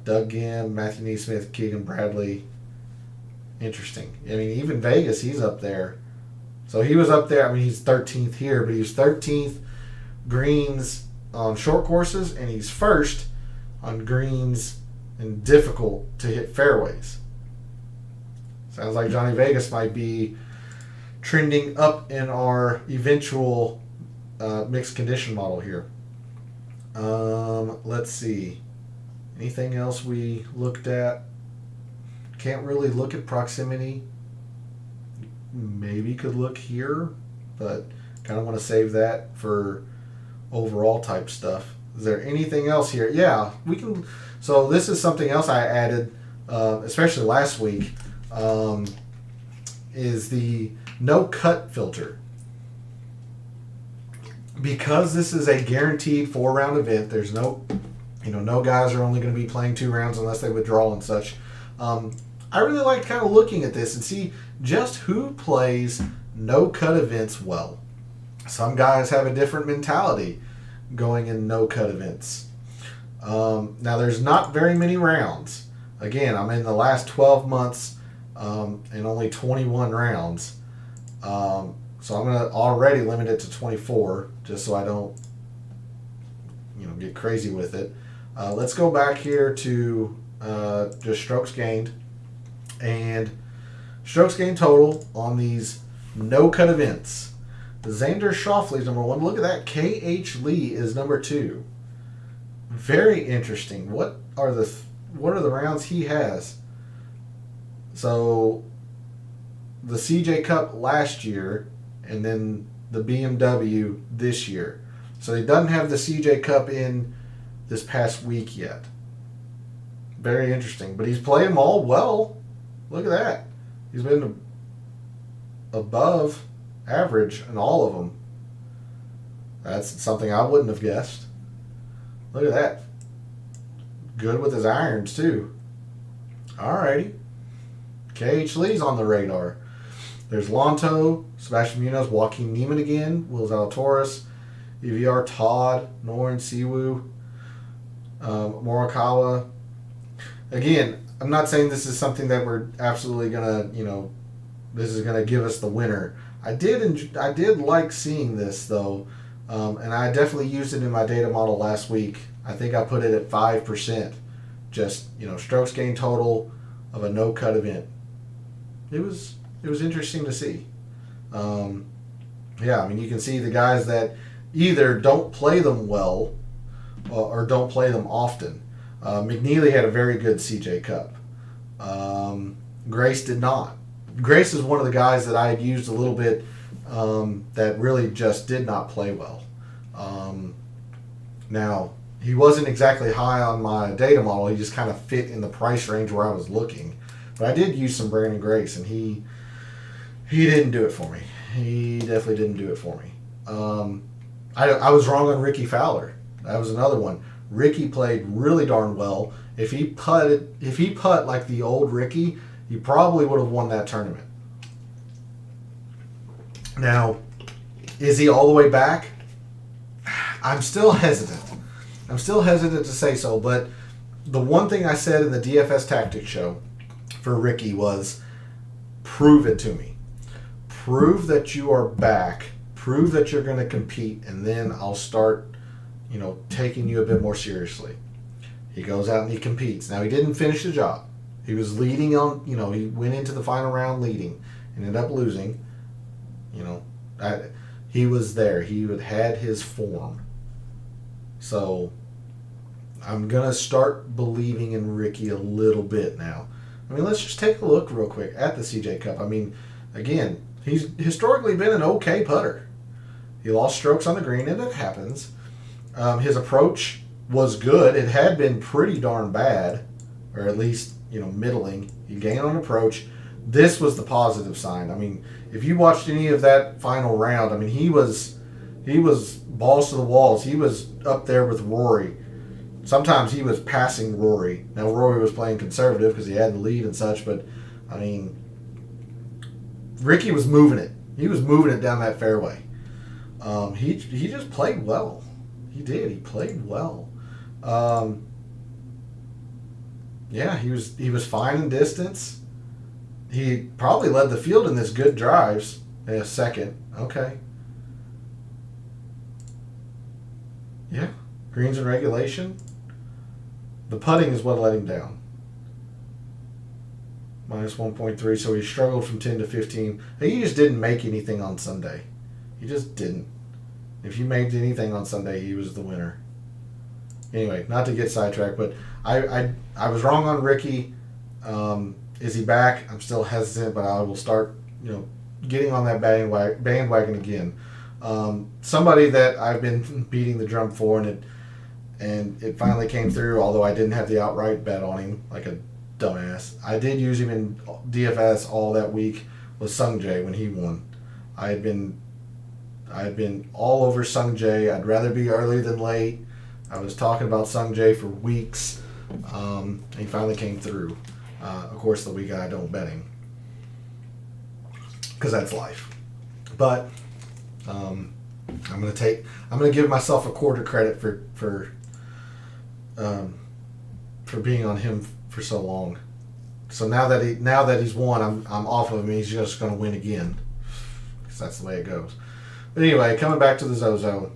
Doug Ginn, Matthew Neesmith, Keegan Bradley. Interesting. I mean, even Vegas, he's up there. So he was up there. I mean, he's 13th here, but he was 13th greens on short courses, and he's first on greens and difficult to hit fairways. Sounds like Johnny Vegas might be trending up in our eventual mixed condition model here. Let's see. Anything else we looked at? Can't really look at proximity. Maybe could look here, but kind of want to save that for overall type stuff. Is there anything else here? Yeah, we can. So this is something else I added, especially last week, is the no cut filter. Because this is a guaranteed 4-round event, there's no guys are only going to be playing 2 rounds unless they withdraw and such. I really like kind of looking at this and see just who plays no-cut events well. Some guys have a different mentality going in no-cut events. Now, there's not very many rounds. Again, I'm in the last 12 months and only 21 rounds. So I'm going to already limit it to 24 just so I don't get crazy with it. Let's go back here to just strokes gained. And strokes gained total on these no-cut events. Xander Schauffele is number 1. Look at that. K.H. Lee is number 2. Very interesting. What are the rounds he has? So the CJ Cup last year and then the BMW this year. So he doesn't have the CJ Cup in this past week yet. Very interesting. But he's playing them all well. Look at that. He's been above average in all of them. That's something I wouldn't have guessed. Look at that. Good with his irons, too. Alrighty. K.H. Lee's on the radar. There's Lonto, Sebastian Munoz, Joaquin Neiman again, Will Zalatoris, EVR, Todd, Noren, Siwoo, Morikawa. Again, I'm not saying this is something that we're absolutely gonna, this is gonna give us the winner. I did like seeing this though, and I definitely used it in my data model last week. I think I put it at 5%, just strokes gained total of a no cut event. It was interesting to see. Yeah, I mean you can see the guys that either don't play them well or don't play them often. McNeely had a very good CJ Cup. Grace did not. Grace is one of the guys that I had used a little bit that really just did not play well. Now, he wasn't exactly high on my data model. He just kind of fit in the price range where I was looking. But I did use some Brandon Grace, and he didn't do it for me. He definitely didn't do it for me. I was wrong on Ricky Fowler. That was another one. Ricky played really darn well. If he putt like the old Ricky, he probably would have won that tournament. Now, is he all the way back? I'm still hesitant. I'm still hesitant to say so, but the one thing I said in the DFS Tactics show for Ricky was, prove it to me. Prove that you are back. Prove that you're going to compete, and then I'll start taking you a bit more seriously. He goes out and he competes. Now, he didn't finish the job. He was leading on, he went into the final round leading, ended up losing. He was there. He had his form. So, I'm going to start believing in Ricky a little bit now. I mean, let's just take a look real quick at the CJ Cup. I mean, again, he's historically been an okay putter. He lost strokes on the green, and it happens. His approach was good. It had been pretty darn bad, or at least, middling. He gained on approach. This was the positive sign. I mean, if you watched any of that final round, I mean, he was He was balls to the walls. He was up there with Rory. Sometimes he was passing Rory. Now, Rory was playing conservative because he had the lead and such, but, I mean, Ricky was moving it. He was moving it down that fairway. He just played well. He did. He played well. Yeah, he was fine in distance. He probably led the field in this good drives. Yeah, second. Okay. Yeah. Greens in regulation. The putting is what let him down. Minus 1.3, so he struggled from 10 to 15. He just didn't make anything on Sunday. He just didn't. If you made anything on Sunday, he was the winner. Anyway, not to get sidetracked, but I was wrong on Ricky. Is he back? I'm still hesitant, but I will start, getting on that bandwagon again. Somebody that I've been beating the drum for, and it finally came through, although I didn't have the outright bet on him like a dumbass. I did use him in DFS all that week, was Sung Jae when he won. I had been all over Sung Jae. I'd rather be early than late. I was talking about Sung Jae for weeks. He finally came through. Of course, the week I don't bet him, because that's life. But I'm gonna give myself a quarter credit for being on him for so long. So now that he's won, I'm off of him. He's just gonna win again, because that's the way it goes. But anyway, coming back to the Zozo,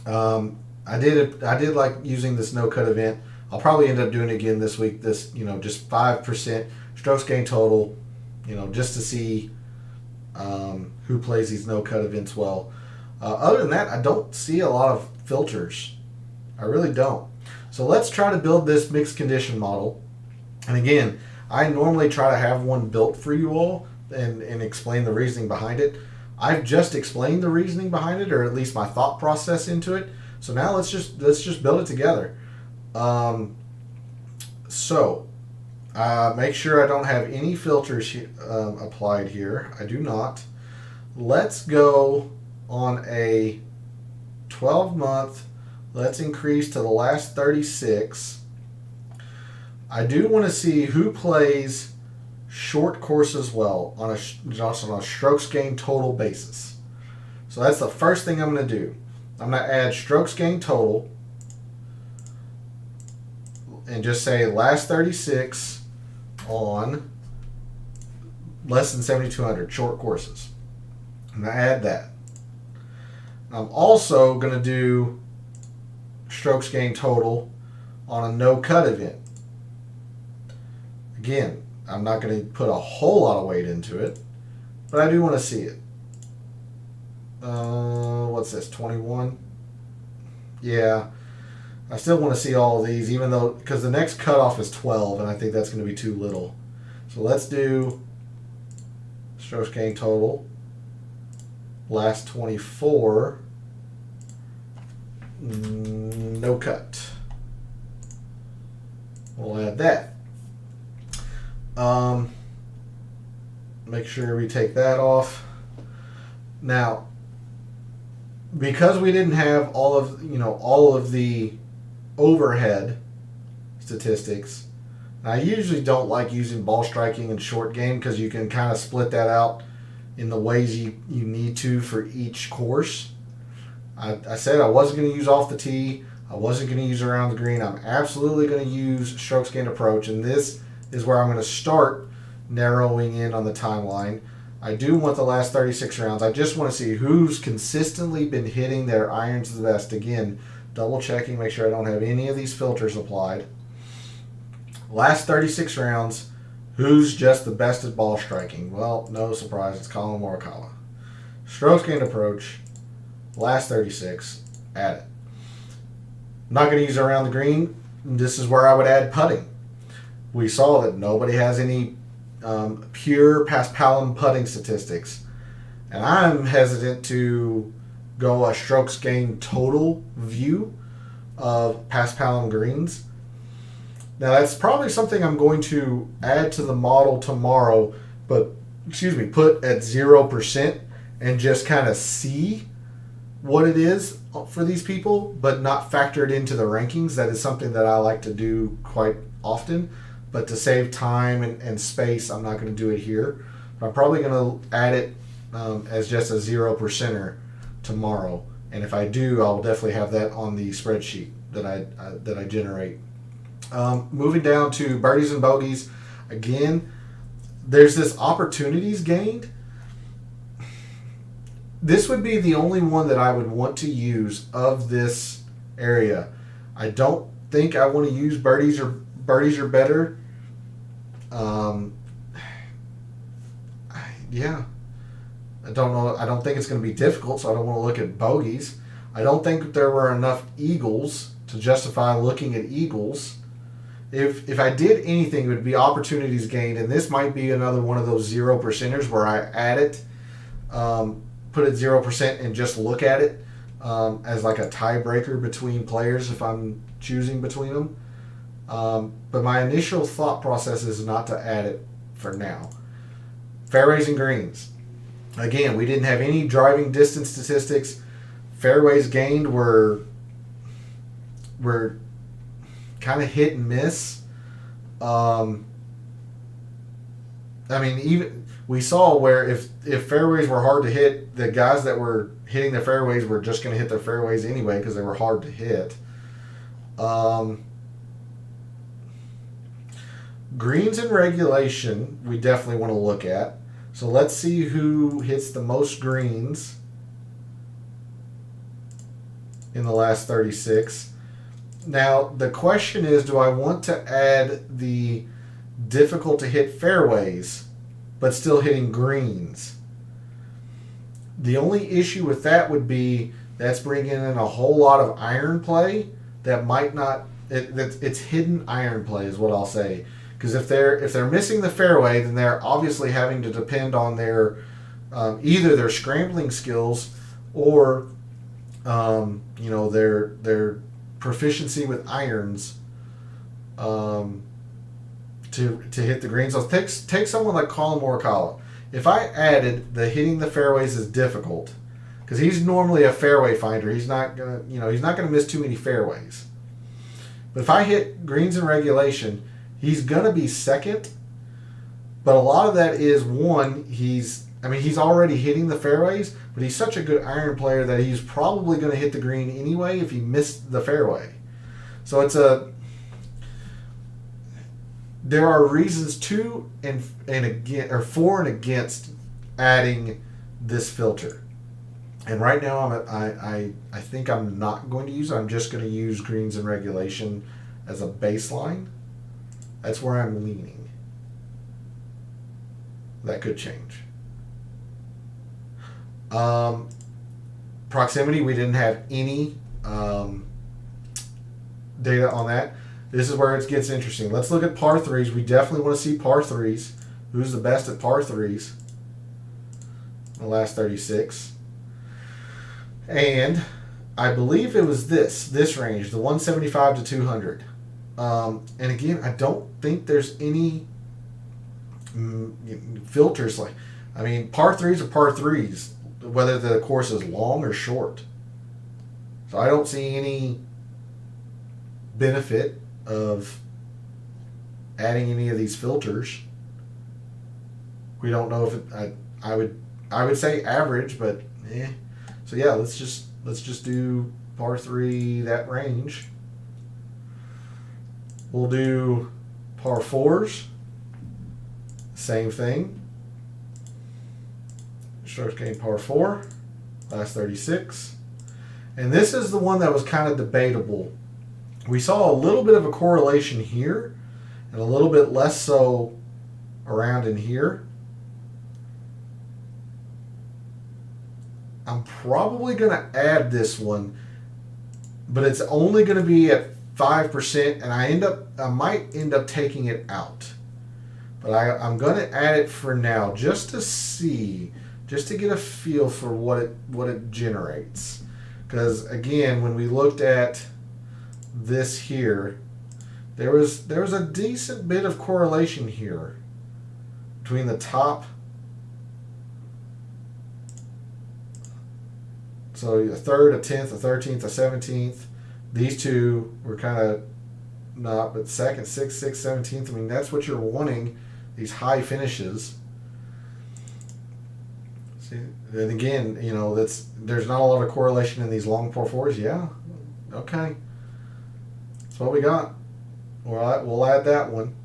I did like using this no cut event. I'll probably end up doing it again this week. This, just 5% strokes gained total, just to see who plays these no cut events well. Other than that, I don't see a lot of filters. I really don't. So let's try to build this mixed condition model. And again, I normally try to have one built for you all and explain the reasoning behind it. I've just explained the reasoning behind it, or at least my thought process into it. So now let's just build it together. Make sure I don't have any filters applied here. I do not. Let's go on a 12-month. Let's increase to the last 36. I do want to see who plays short courses well just on a strokes gained total basis. So that's the first thing I'm going to do. I'm going to add strokes gained total and just say last 36 on less than 7,200 short courses. I'm going to add that. I'm also going to do strokes gained total on a no cut event. Again, I'm not going to put a whole lot of weight into it, but I do want to see it. What's this, 21? Yeah, I still want to see all of these, even though, because the next cutoff is 12, and I think that's going to be too little. So let's do strokes gained total, last 24, no cut. We'll add that. Make sure we take that off. Now, because we didn't have all of the overhead statistics, I usually don't like using ball striking and short game because you can kind of split that out in the ways you need to for each course. I said I wasn't going to use off the tee. I wasn't going to use around the green. I'm absolutely going to use strokes gained approach, and this is where I'm going to start narrowing in on the timeline. I do want the last 36 rounds. I just want to see who's consistently been hitting their irons the best. Again, double checking, make sure I don't have any of these filters applied. Last 36 rounds, who's just the best at ball striking? Well, no surprise, it's Colin Morikawa. Strokes gained approach, last 36, add it. I'm not going to use around the green. This is where I would add putting. We saw that nobody has any pure paspalum putting statistics, and I'm hesitant to go a strokes gained total view of paspalum greens. Now that's probably something I'm going to add to the model tomorrow, but put at 0% and just kind of see what it is for these people, but not factor it into the rankings. That is something that I like to do quite often. But to save time and space, I'm not going to do it here. But I'm probably going to add it as just a 0%er tomorrow. And if I do, I'll definitely have that on the spreadsheet that I generate. Moving down to birdies and bogeys. Again, there's this opportunities gained. This would be the only one that I would want to use of this area. I don't think I want to use birdies are better. Yeah. I don't know. I don't think it's going to be difficult, so I don't want to look at bogeys. I don't think there were enough eagles to justify looking at eagles. If I did anything, it would be opportunities gained, and this might be another one of those 0%ers where I add it, put it 0% and just look at it as like a tiebreaker between players if I'm choosing between them. But my initial thought process is not to add it for now. Fairways and greens. Again, we didn't have any driving distance statistics. Fairways gained were kind of hit and miss. I mean, even we saw where if fairways were hard to hit, the guys that were hitting the fairways were just going to hit their fairways anyway because they were hard to hit. Greens in regulation, we definitely want to look at. So let's see who hits the most greens in the last 36. Now, the question is, do I want to add the difficult to hit fairways, but still hitting greens? The only issue with that would be that's bringing in a whole lot of iron play that might not. It's hidden iron play is what I'll say. Because if they're missing the fairway, then they're obviously having to depend on their either their scrambling skills or their proficiency with irons to hit the greens. So take someone like Colin Morikawa. If I added the hitting the fairways is difficult, because he's normally a fairway finder, he's not gonna miss too many fairways. But if I hit greens in regulation, he's gonna be second. But a lot of that is one, he's already hitting the fairways, but he's such a good iron player that he's probably going to hit the green anyway if he missed the fairway. So there are reasons to and again, or for and against adding this filter. And right now I think I'm not going to use it. I'm just going to use greens in regulation as a baseline. That's where I'm leaning. That could change. Proximity, we didn't have any data on that. This is where it gets interesting. Let's look at par threes. We definitely want to see par threes. Who's the best at par threes in the last 36? And I believe it was this range, the 175 to 200. And again, I don't think there's any filters par threes are par threes, whether the course is long or short. So I don't see any benefit of adding any of these filters. We don't know if I would say average, but So yeah, let's just do par three, that range. We'll do par fours. Same thing. Strokes gained par 4, last 36. And this is the one that was kind of debatable. We saw a little bit of a correlation here and a little bit less so around in here. I'm probably going to add this one, but it's only going to be at 5%, and I might end up taking it out. But I'm going to add it for now just to see, just to get a feel for what it generates. Because again, when we looked at this here, there was a decent bit of correlation here between the top So a third, a 10th, a 13th, a 17th. These two were kind of not, but second, 6th, 6th, 17th. I mean, that's what you're wanting, these high finishes. See, and again, you know, there's not a lot of correlation in these long par fours. Yeah, okay. That's what we got. We'll add that one.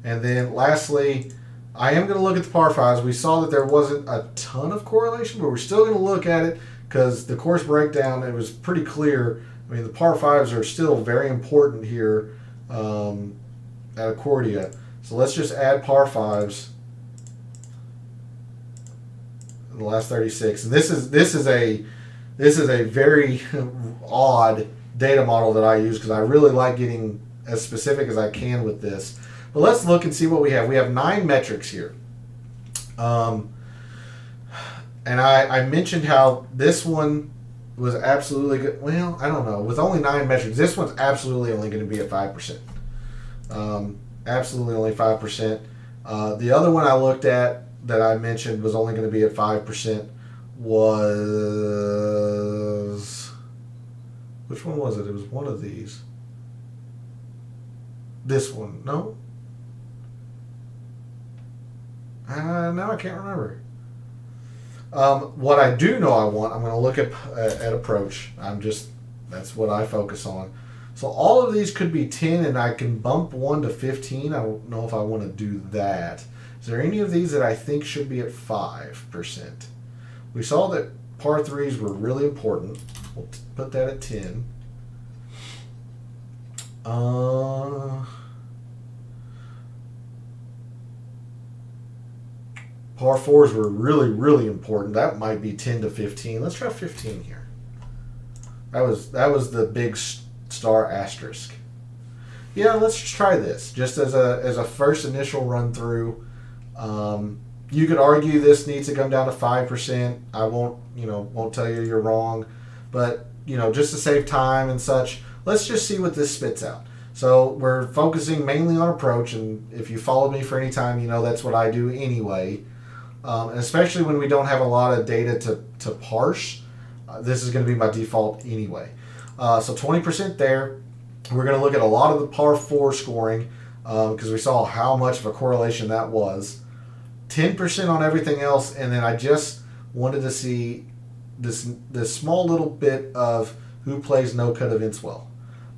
And then lastly, I am going to look at the par fives. We saw that there wasn't a ton of correlation, but we're still going to look at it because the course breakdown, it was pretty clear. I mean, the par fives are still very important here at Accordia. So let's just add par fives in the last 36. And this is a very odd data model that I use because I really like getting as specific as I can with this. But let's look and see what we have. We have 9 metrics here. And I mentioned how this one was absolutely good. Well, I don't know. With only 9 metrics, this one's absolutely only going to be at 5%. Absolutely only 5%. The other one I looked at that I mentioned was only going to be at 5% was... Which one was it? It was one of these. This one. No? No, I can't remember. What I do know I want, I'm going to look at approach. That's what I focus on. So all of these could be 10 and I can bump one to 15. I don't know if I want to do that. Is there any of these that I think should be at 5%? We saw that par 3s were really important. We'll put that at 10. Par 4s were really, really important. That might be 10 to 15. Let's try 15 here. That was the big star asterisk. Yeah, let's just try this. Just as a first initial run through. You could argue this needs to come down to 5%. I won't tell you you're wrong. But, just to save time and such, let's just see what this spits out. So we're focusing mainly on approach, and if you followed me for any time, you know that's what I do anyway. And especially when we don't have a lot of data to parse, this is going to be my default anyway. So 20% there. We're going to look at a lot of the par 4 scoring because we saw how much of a correlation that was. 10% on everything else, and then I just wanted to see this small little bit of who plays no-cut events well.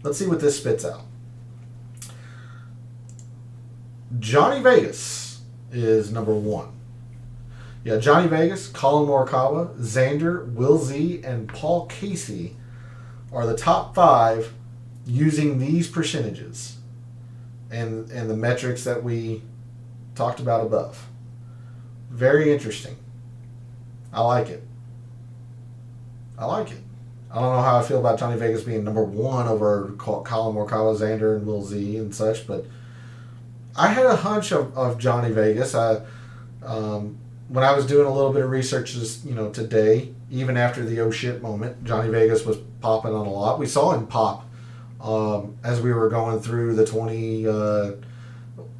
Let's see what this spits out. Johnny Vegas is number 1. Yeah, Johnny Vegas, Colin Morikawa, Xander, Will Z, and Paul Casey are the top 5 using these percentages and the metrics that we talked about above. Very interesting. I like it. I don't know how I feel about Johnny Vegas being number 1 over Colin Morikawa, Xander, and Will Z and such, but I had a hunch of Johnny Vegas. When I was doing a little bit of research today, even after the oh shit moment, Johnny Vegas was popping on a lot. We saw him pop as we were going through the 20.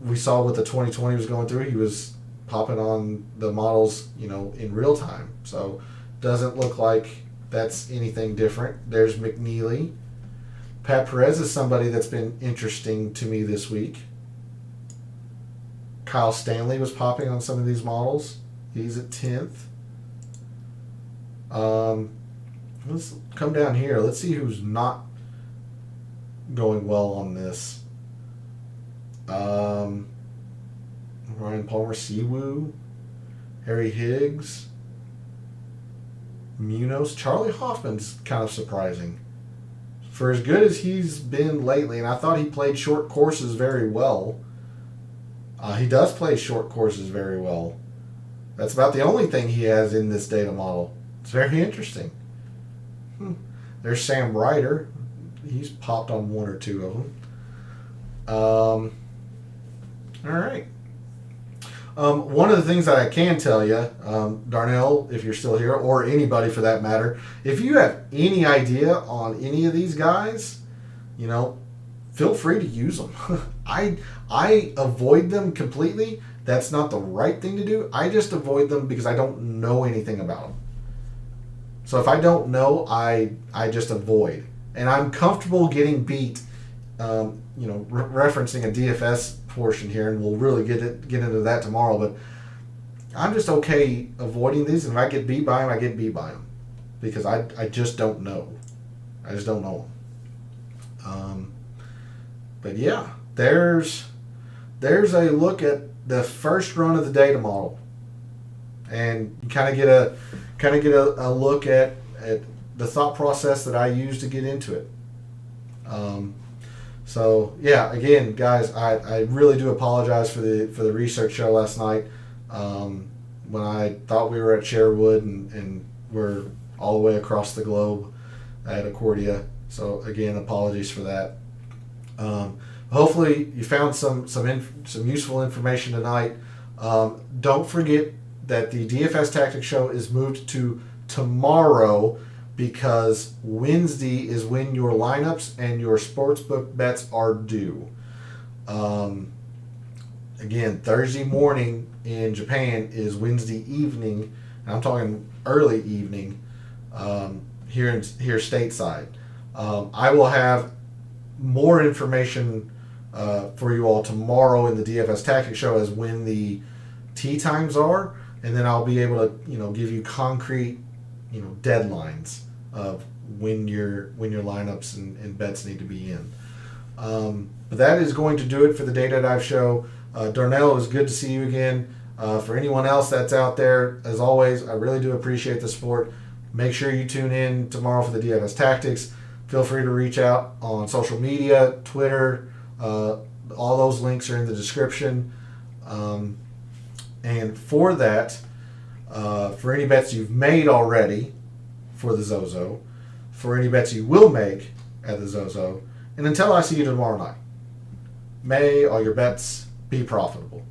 We saw what the 2020 was going through. He was popping on the models, in real time. So doesn't look like that's anything different. There's McNeely. Pat Perez is somebody that's been interesting to me this week. Kyle Stanley was popping on some of these models. He's at 10th. Let's come down here. Let's see who's not going well on this. Ryan Palmer, Siwoo, Harry Higgs, Munoz. Charlie Hoffman's kind of surprising. For as good as he's been lately, and I thought he played short courses very well. He does play short courses very well. That's about the only thing he has in this data model. It's very interesting. There's Sam Ryder. He's popped on 1 or 2 of them. All right. One of the things that I can tell you, Darnell, if you're still here, or anybody for that matter, if you have any idea on any of these guys, feel free to use them. I avoid them completely. That's not the right thing to do. I just avoid them because I don't know anything about them. So if I don't know, I just avoid, and I'm comfortable getting beat. Referencing a DFS portion here, and we'll really get into that tomorrow. But I'm just okay avoiding these, and if I get beat by them, I get beat by them because I just don't know. I just don't know them. But yeah, there's a look at the first run of the data model, and you kind of get a look at the thought process that I use to get into it. So yeah, again, guys, I really do apologize for the research show last night. When I thought we were at Sherwood and we're all the way across the globe at Accordia. So again, apologies for that. Hopefully you found some useful information tonight. Don't forget that the DFS Tactics show is moved to tomorrow because Wednesday is when your lineups and your sportsbook bets are due. Again, Thursday morning in Japan is Wednesday evening, and I'm talking early evening here stateside. I will have more information for you all tomorrow in the DFS Tactics show as when the tee times are, and then I'll be able to give you concrete deadlines of when your lineups and bets need to be in. But that is going to do it for the Data Dive show. Darnell, it was good to see you again. For anyone else that's out there, as always, I really do appreciate the support. Make sure you tune in tomorrow for the DFS Tactics. Feel free to reach out on social media, Twitter. All those links are in the description. And for that, for any bets you've made already for the Zozo, for any bets you will make at the Zozo, and until I see you tomorrow night, may all your bets be profitable.